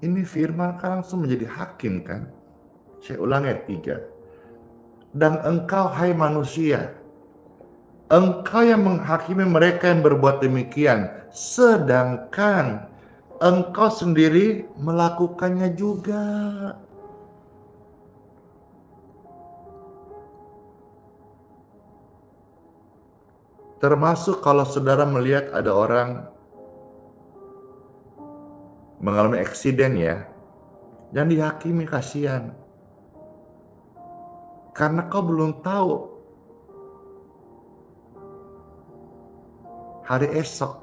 Ini firman kan langsung menjadi hakim kan. Saya ulang ayat 3. Dan engkau hai manusia, engkau yang menghakimi mereka yang berbuat demikian, sedangkan engkau sendiri melakukannya juga. Termasuk kalau saudara melihat ada orang mengalami eksiden ya, jangan dihakimi, kasihan. Karena kau belum tahu hari esok.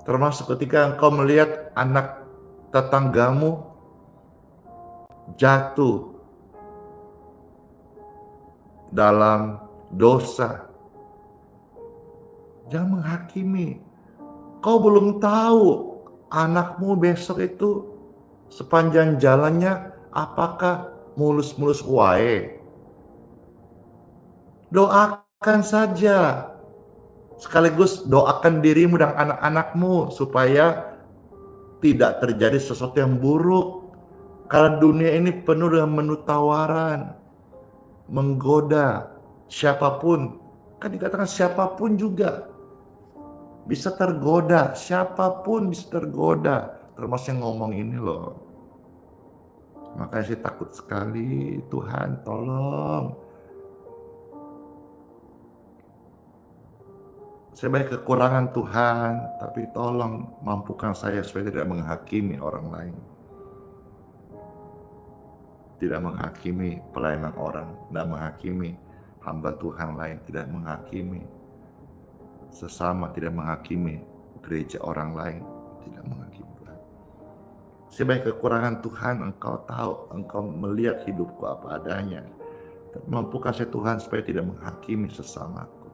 Termasuk ketika engkau melihat anak tetanggamu jatuh dalam dosa, jangan menghakimi. Kau belum tahu anakmu besok itu sepanjang jalannya apakah mulus-mulus wae. Doakan saja. Sekaligus doakan dirimu dan anak-anakmu supaya tidak terjadi sesuatu yang buruk. Karena dunia ini penuh dengan menu tawaran, menggoda siapapun. Kan dikatakan siapapun juga bisa tergoda, siapapun bisa tergoda, termasuk yang ngomong ini loh. Makanya saya takut sekali, Tuhan tolong. Saya banyak kekurangan Tuhan, tapi tolong mampukan saya supaya tidak menghakimi orang lain. Tidak menghakimi pelayanan orang, tidak menghakimi hamba Tuhan lain, tidak menghakimi sesama, tidak menghakimi gereja orang lain, tidak menghakimi Tuhan. Sebagai kekurangan Tuhan, engkau tahu, engkau melihat hidupku apa adanya. Mampukan saya Tuhan supaya tidak menghakimi sesamaku.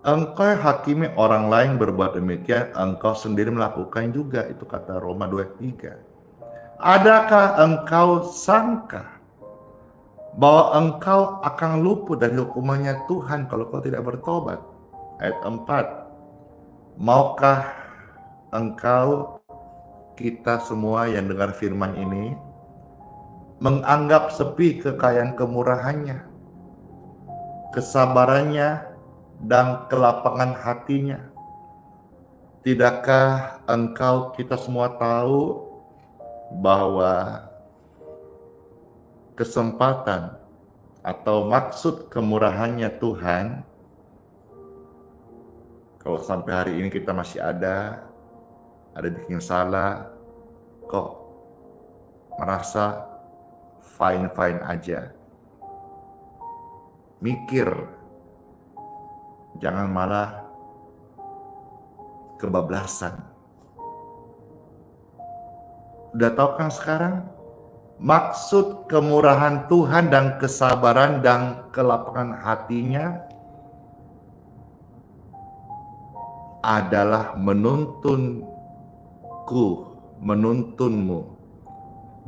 Engkau yang hakimi orang lain berbuat demikian, engkau sendiri melakukan juga. Itu kata Roma 2:3. Adakah engkau sangka bahwa engkau akan luput dari hukumannya Tuhan kalau kau tidak bertobat? Ayat 4. Maukah engkau, kita semua yang dengar firman ini, menganggap sepi kekayaan kemurahannya, kesabarannya, dan kelapangan hatinya? Tidakkah engkau, kita semua tahu bahwa kesempatan atau maksud kemurahannya Tuhan, kalau sampai hari ini kita masih ada bikin salah, kok merasa fine-fine aja. Mikir, jangan malah kebablasan. Udah tahu kan sekarang? Maksud kemurahan Tuhan dan kesabaran dan kelapangan hatinya adalah menuntunmu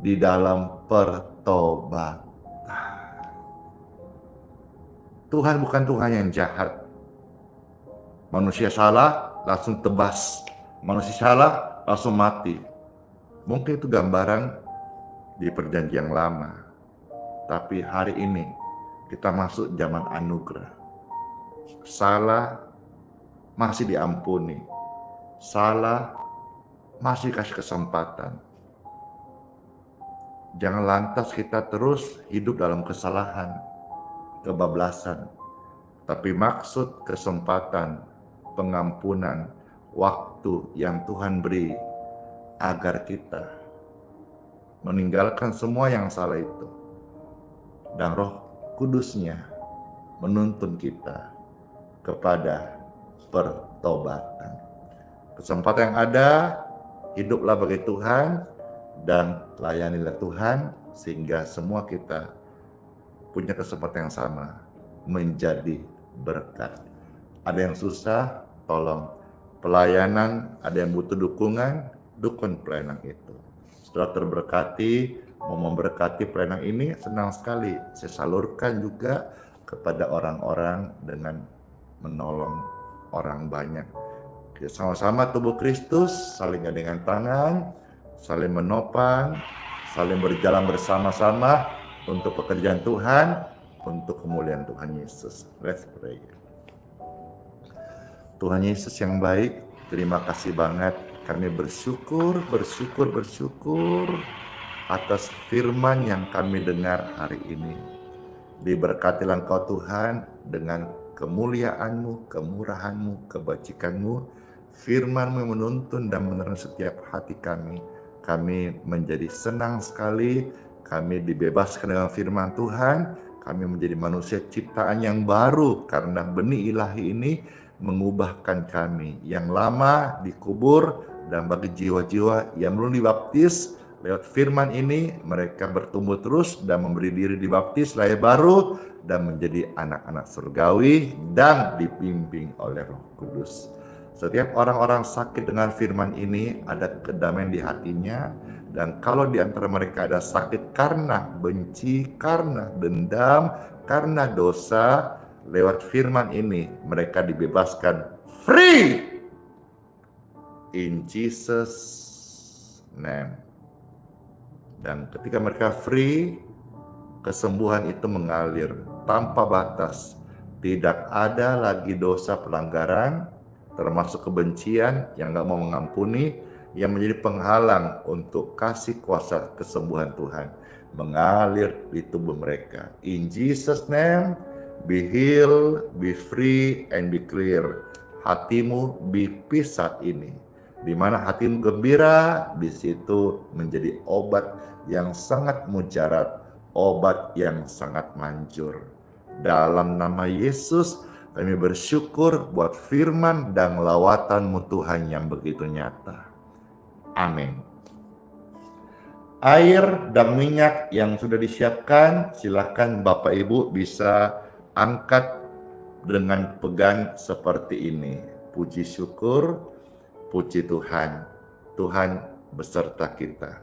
di dalam pertobatan. Tuhan bukan Tuhan yang jahat. Manusia salah, langsung tebas. Manusia salah, langsung mati. Mungkin itu gambaran di perjanjian lama. Tapi hari ini kita masuk zaman anugerah. Salah masih diampuni. Salah masih kasih kesempatan. Jangan lantas kita terus hidup dalam kesalahan, kebablasan. Tapi maksud kesempatan, pengampunan, waktu yang Tuhan beri agar kita meninggalkan semua yang salah itu. Dan Roh Kudusnya menuntun kita kepada pertobatan. Kesempatan yang ada, hiduplah bagi Tuhan dan layanilah Tuhan sehingga semua kita punya kesempatan yang sama menjadi berkat. Ada yang susah, tolong. Pelayanan, ada yang butuh dukungan, dukung pelayanan itu. Setelah terberkati, mau memberkati pelayanan ini, senang sekali. Saya salurkan juga kepada orang-orang dengan menolong orang banyak. Kita sama-sama tubuh Kristus, saling gandengan tangan, saling menopang, saling berjalan bersama-sama untuk pekerjaan Tuhan, untuk kemuliaan Tuhan Yesus. Let's pray. Tuhan Yesus yang baik, terima kasih banget. Kami bersyukur atas firman yang kami dengar hari ini. Diberkatilah Engkau Tuhan dengan kemuliaan-Mu, kemurahan-Mu, kebajikan-Mu. Firman-Mu menuntun dan menerang setiap hati kami. Kami menjadi senang sekali, kami dibebaskan dengan firman Tuhan. Kami menjadi manusia ciptaan yang baru karena benih ilahi ini mengubahkan kami. Yang lama dikubur, dan bagi jiwa-jiwa yang belum dibaptis, lewat firman ini mereka bertumbuh terus dan memberi diri dibaptis lahir baru dan menjadi anak-anak surgawi dan dibimbing oleh Roh Kudus. Setiap orang-orang sakit dengan firman ini ada kedamaian di hatinya, dan kalau di antara mereka ada sakit karena benci, karena dendam, karena dosa, lewat firman ini mereka dibebaskan free in Jesus name. Dan ketika mereka free, kesembuhan itu mengalir tanpa batas. Tidak ada lagi dosa pelanggaran, termasuk kebencian yang gak mau mengampuni, yang menjadi penghalang untuk kasih kuasa kesembuhan Tuhan mengalir di tubuh mereka. In Jesus name, be healed, be free, and be clear. Hatimu be peace saat ini. Di mana hatimu gembira, di situ menjadi obat yang sangat mujarab, obat yang sangat manjur. Dalam nama Yesus, kami bersyukur buat firman dan lawatan-Mu Tuhan yang begitu nyata. Amin. Air dan minyak yang sudah disiapkan, silakan Bapak Ibu bisa angkat dengan pegang seperti ini. Puji syukur, puji Tuhan. Tuhan beserta kita.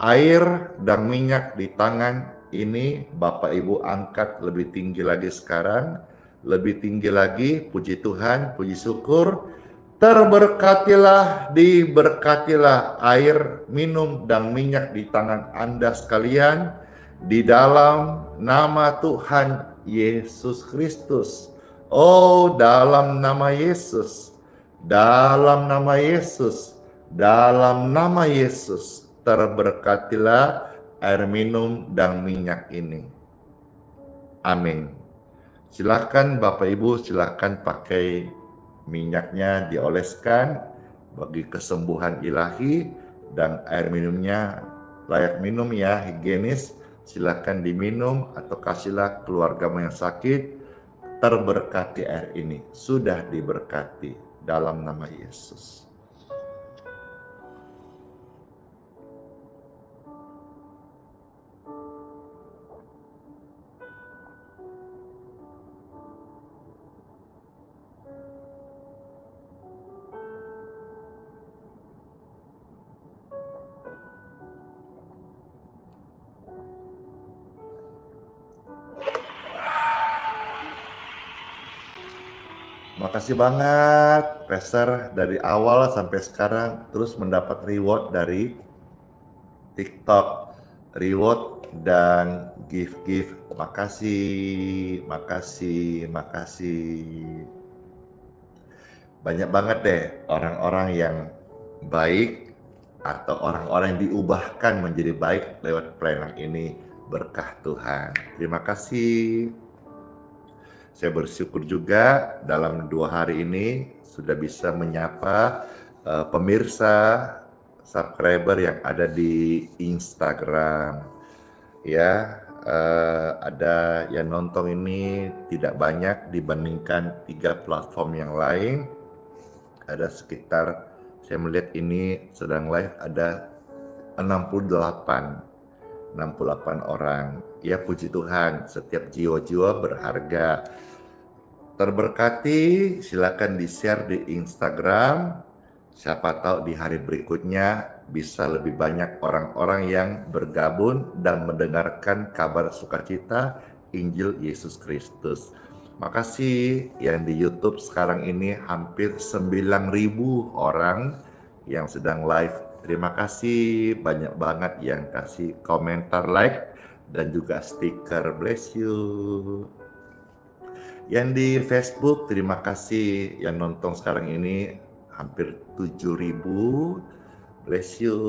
Air dan minyak di tangan ini Bapak Ibu angkat lebih tinggi lagi sekarang. Lebih tinggi lagi, puji Tuhan, puji syukur. Terberkatilah, diberkatilah air, minum, dan minyak di tangan Anda sekalian. Di dalam nama Tuhan Yesus Kristus. Oh, dalam nama Yesus. Dalam nama Yesus. Dalam nama Yesus. Terberkatilah air minum dan minyak ini. Amin. Silakan Bapak Ibu, silakan pakai minyaknya dioleskan bagi kesembuhan ilahi, dan air minumnya layak minum ya, higienis. Silakan diminum atau kasihlah keluargamu yang sakit. Terberkati air ini, sudah diberkati dalam nama Yesus. Makasih banget, Pastor, dari awal sampai sekarang terus mendapat reward dari TikTok, reward dan gift. Makasih, makasih, makasih. Banyak banget deh orang-orang yang baik atau orang-orang yang diubahkan menjadi baik lewat pelayanan ini, berkah Tuhan. Terima kasih. Saya bersyukur juga dalam 2 hari ini sudah bisa menyapa pemirsa, subscriber yang ada di Instagram. Ya, ada yang nonton ini tidak banyak dibandingkan 3 platform yang lain. Ada sekitar, saya melihat ini sedang live ada 68 orang. Ya puji Tuhan, setiap jiwa-jiwa berharga. Terberkati, silakan di-share di Instagram. Siapa tahu di hari berikutnya bisa lebih banyak orang-orang yang bergabung dan mendengarkan kabar sukacita Injil Yesus Kristus. Makasih yang di YouTube sekarang ini hampir 9.000 orang yang sedang live. Terima kasih banyak banget yang kasih komentar, like, dan juga stiker. Bless you. Yang di Facebook, terima kasih yang nonton sekarang ini hampir 7.000. Bless you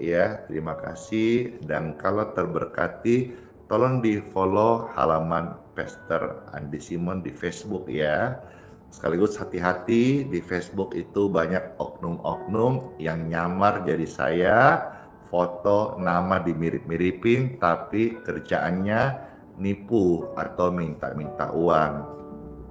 ya, terima kasih. Dan kalau terberkati, tolong di follow halaman Pastor Andi Simon di Facebook ya. Sekaligus hati-hati, di Facebook itu banyak oknum-oknum yang nyamar jadi saya, foto nama dimirip-miripin, tapi kerjaannya nipu atau minta-minta uang.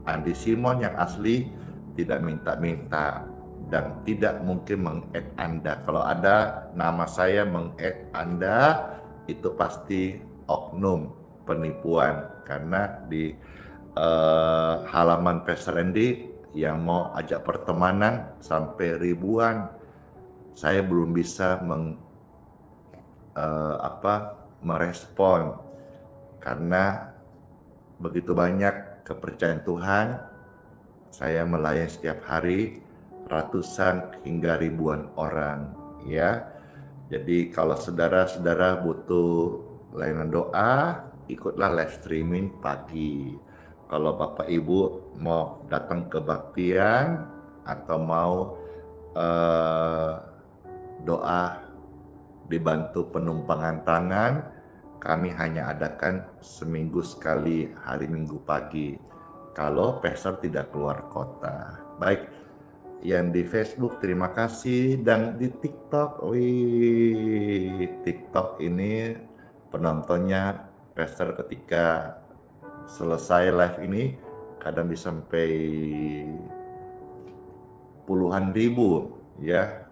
Andi Simon yang asli tidak minta-minta dan tidak mungkin meng-add Anda. Kalau ada nama saya meng-add Anda, itu pasti oknum, penipuan. Karena di halaman Pastor Andy yang mau ajak pertemanan sampai ribuan, saya belum bisa merespon karena begitu banyak kepercayaan Tuhan. Saya melayani setiap hari ratusan hingga ribuan orang ya. Jadi kalau saudara-saudara butuh layanan doa, ikutlah live streaming pagi. Kalau Bapak Ibu mau datang ke kebaktian atau mau doa dibantu penumpangan tangan, kami hanya adakan seminggu sekali hari Minggu pagi kalau pastor tidak keluar kota. Baik, yang di Facebook terima kasih, dan di TikTok, TikTok ini penontonnya pastor ketika selesai live ini kadang bisa sampai puluhan ribu ya,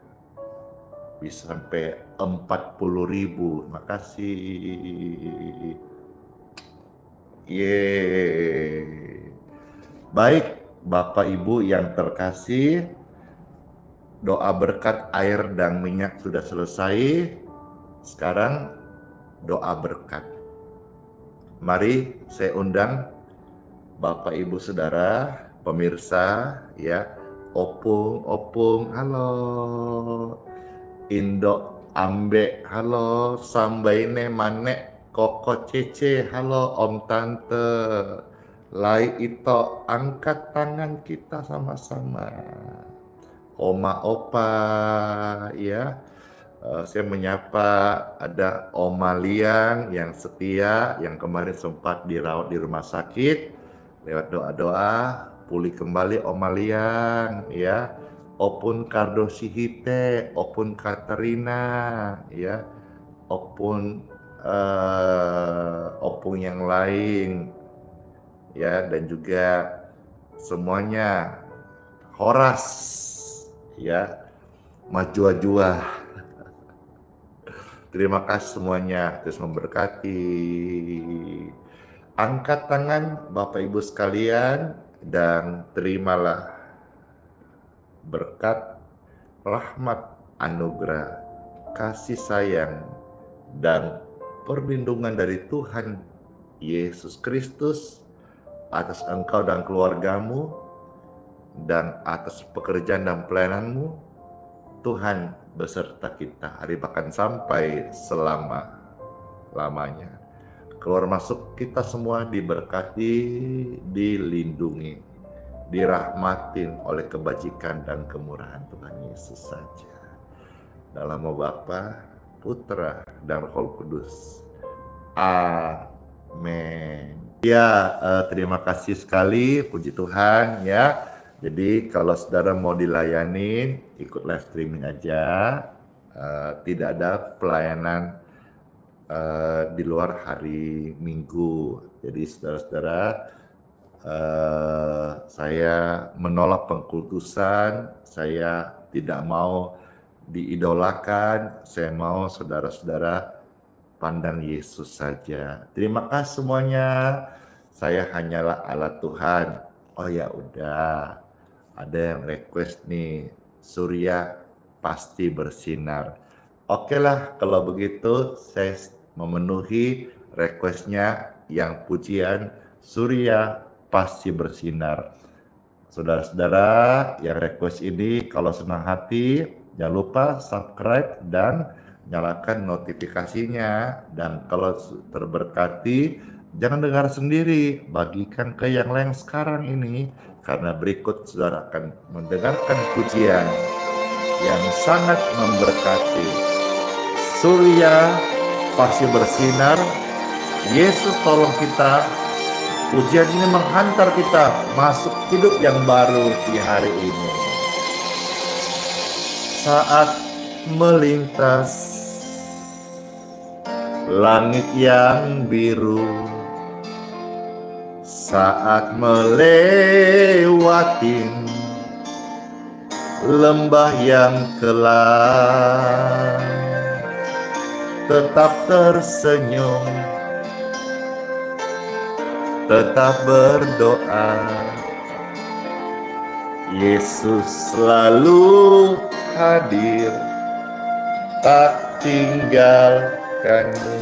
bisa sampai 40.000. Makasih. Baik, Bapak Ibu yang terkasih, doa berkat air dan minyak sudah selesai. Sekarang doa berkat. Mari saya undang Bapak Ibu Saudara, pemirsa ya, opung, halo. Indo Ambe, halo. Sambaine Manek, Koko Cece, halo. Om Tante Lai Ito, angkat tangan kita sama-sama. Oma Opa ya, Saya menyapa ada Oma Liang yang setia, yang kemarin sempat dirawat di rumah sakit. Lewat doa-doa, pulih kembali Oma Liang, ya. Opun Kardo Sihite, Opun Katerina, ya. Opung yang lain, ya, dan juga semuanya Horas, ya, Majua-jua. Terima kasih semuanya, terus memberkati. Angkat tangan Bapak Ibu sekalian dan terimalah berkat, rahmat, anugerah, kasih sayang, dan perlindungan dari Tuhan Yesus Kristus atas engkau dan keluargamu, dan atas pekerjaan dan pelayananmu. Tuhan beserta kita hari bahkan sampai selama-lamanya. Keluar masuk kita semua diberkati, dilindungi, dirahmatin oleh kebajikan dan kemurahan Tuhan Yesus saja. Dalam nama Bapa, Putra, dan Roh Kudus. Amin. Ya, terima kasih sekali, puji Tuhan ya. Jadi kalau saudara mau dilayani, ikut live streaming aja. Tidak ada pelayanan di luar hari Minggu. Jadi saudara-saudara, saya menolak pengkultusan. Saya tidak mau diidolakan. Saya mau saudara-saudara pandang Yesus saja. Terima kasih semuanya. Saya hanyalah alat Tuhan. Oh ya udah, ada yang request nih, surya pasti bersinar. Oke lah, kalau begitu saya memenuhi requestnya yang pujian surya pasti bersinar. Saudara-saudara yang request ini, kalau senang hati, jangan lupa subscribe dan nyalakan notifikasinya. Dan kalau terberkati, jangan dengar sendiri, bagikan ke yang lain sekarang ini, karena berikut saudara akan mendengarkan pujian yang sangat memberkati. Surya pasti bersinar, Yesus tolong kita. Pujian ini menghantar kita masuk hidup yang baru di hari ini. Saat melintas langit yang biru, saat melewati lembah yang kelam, tetap tersenyum, tetap berdoa. Yesus selalu hadir, tak tinggalkanmu.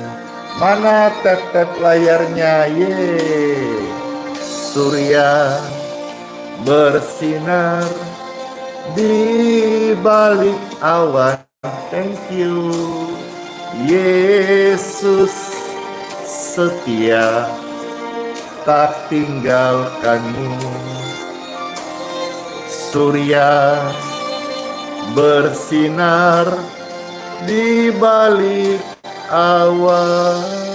Mana tetep layarnya? Surya bersinar di balik awan. Thank you. Yesus setia, tak tinggalkanmu. Surya bersinar di balik awan.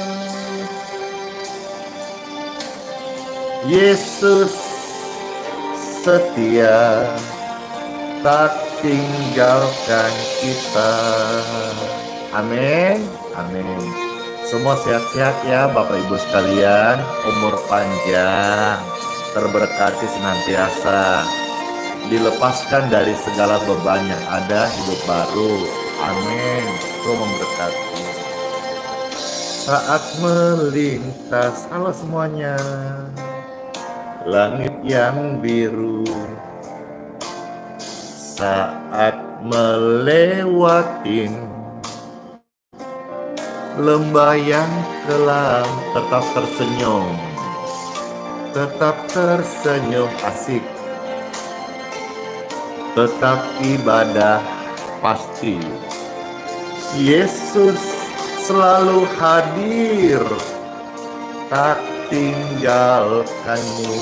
Yesus setia, tak tinggalkan kita. Amin, amin. Semua sehat-sehat ya Bapak Ibu sekalian, umur panjang, terberkati senantiasa, dilepaskan dari segala beban yang ada, hidup baru. Amin. Tuhan memberkati. Saat melintas, halo semuanya, langit yang biru, saat melewatin lembah yang kelam, tetap tersenyum, asik, tetap ibadah pasti. Yesus selalu hadir, tak tinggalkanmu.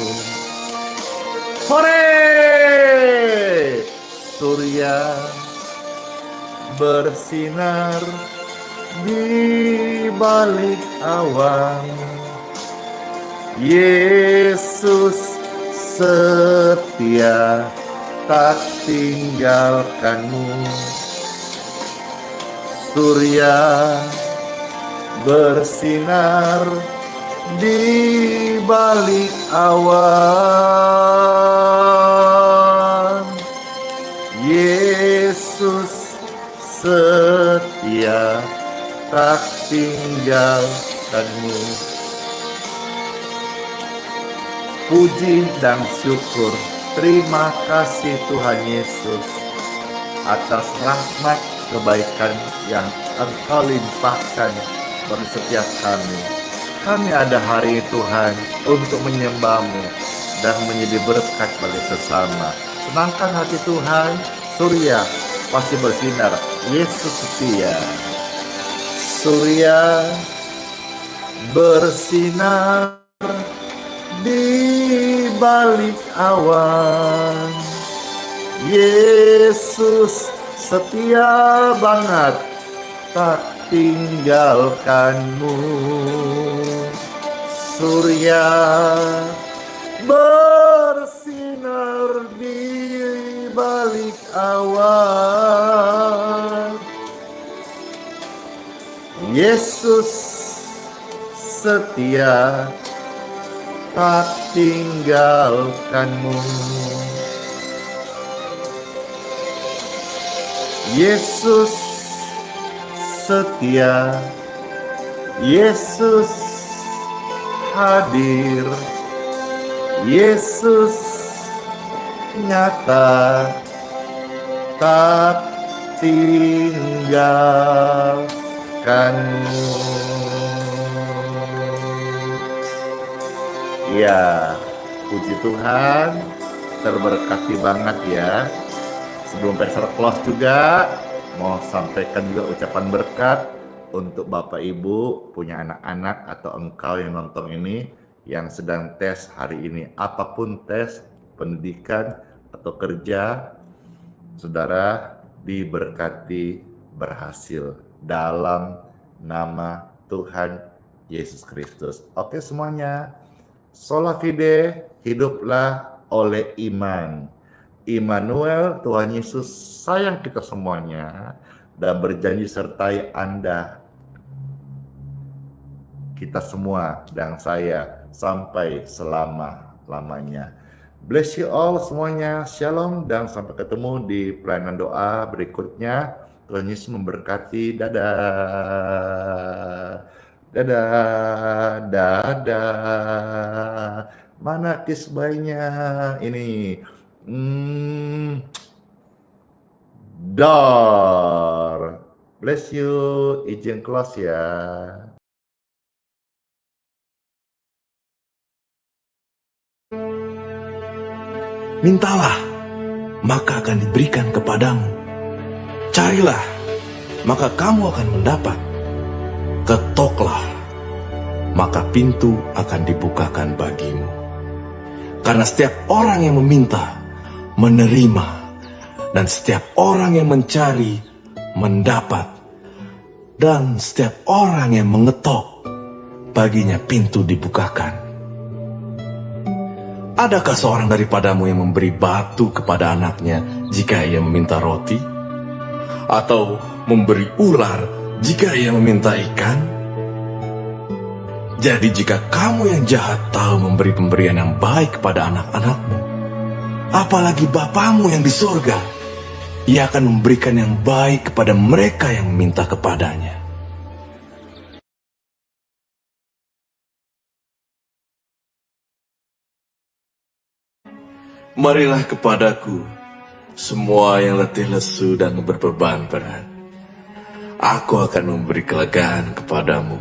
Hore! Surya bersinar di balik awan. Yesus setia, tak tinggalkanmu. Surya bersinar di balik awan. Yesus setia, tak tinggalkanmu. Puji dan syukur, terima kasih Tuhan Yesus atas rahmat kebaikan yang Engkau limpahkan bagi setiap kami. Kami ada hari ini Tuhan untuk menyembah-Mu dan menjadi berkat bagi sesama. Senangkan hati Tuhan, surya pasti bersinar. Yesus setia. Surya bersinar di balik awan. Yesus setia banget, tak tinggalkanmu. Surya bersinar di balik awan. Yesus setia, tak tinggalkanmu. Yesus setia, Yesus hadir, Yesus nyata, tak tinggalkanmu. Ya, puji Tuhan, terberkati banget ya. Sebelum pastor close juga, mau sampaikan juga ucapan berkat untuk Bapak Ibu punya anak-anak atau engkau yang nonton ini yang sedang tes hari ini. Apapun tes, pendidikan atau kerja, saudara diberkati berhasil dalam nama Tuhan Yesus Kristus. Oke semuanya, sola fide, hiduplah oleh iman. Immanuel, Tuhan Yesus sayang kita semuanya dan berjanji sertai Anda, kita semua dan saya sampai selama-lamanya. Bless you all semuanya, shalom dan sampai ketemu di pelayanan doa berikutnya. Tuhan Yesus memberkati, dadah, dadah, dadah. Mana kiss bye-nya ini? Dar. Bless you. Izin close ya. Mintalah, maka akan diberikan kepadamu. Carilah, maka kamu akan mendapat. Ketoklah, maka pintu akan dibukakan bagimu. Karena setiap orang yang meminta, menerima, dan setiap orang yang mencari, mendapat, dan setiap orang yang mengetok, baginya pintu dibukakan. Adakah seorang daripadamu yang memberi batu kepada anaknya jika ia meminta roti? Atau memberi ular jika ia meminta ikan? Jadi jika kamu yang jahat tahu memberi pemberian yang baik kepada anak-anakmu, apalagi Bapamu yang di surga, Ia akan memberikan yang baik kepada mereka yang meminta kepadanya. Marilah kepadaku, semua yang letih lesu dan berbeban berat. Aku akan memberi kelegaan kepadamu.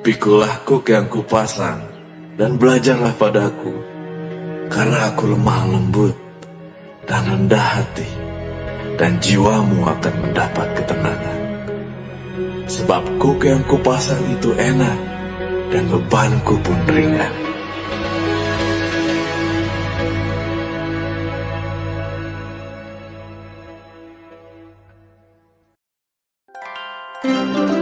Pikulah kuk yang kupasang, dan belajarlah padaku, karena aku lemah lembut dan rendah hati, dan jiwamu akan mendapat ketenangan. Sebab kuk yang kupasang itu enak, dan bebanku pun ringan. Thank you.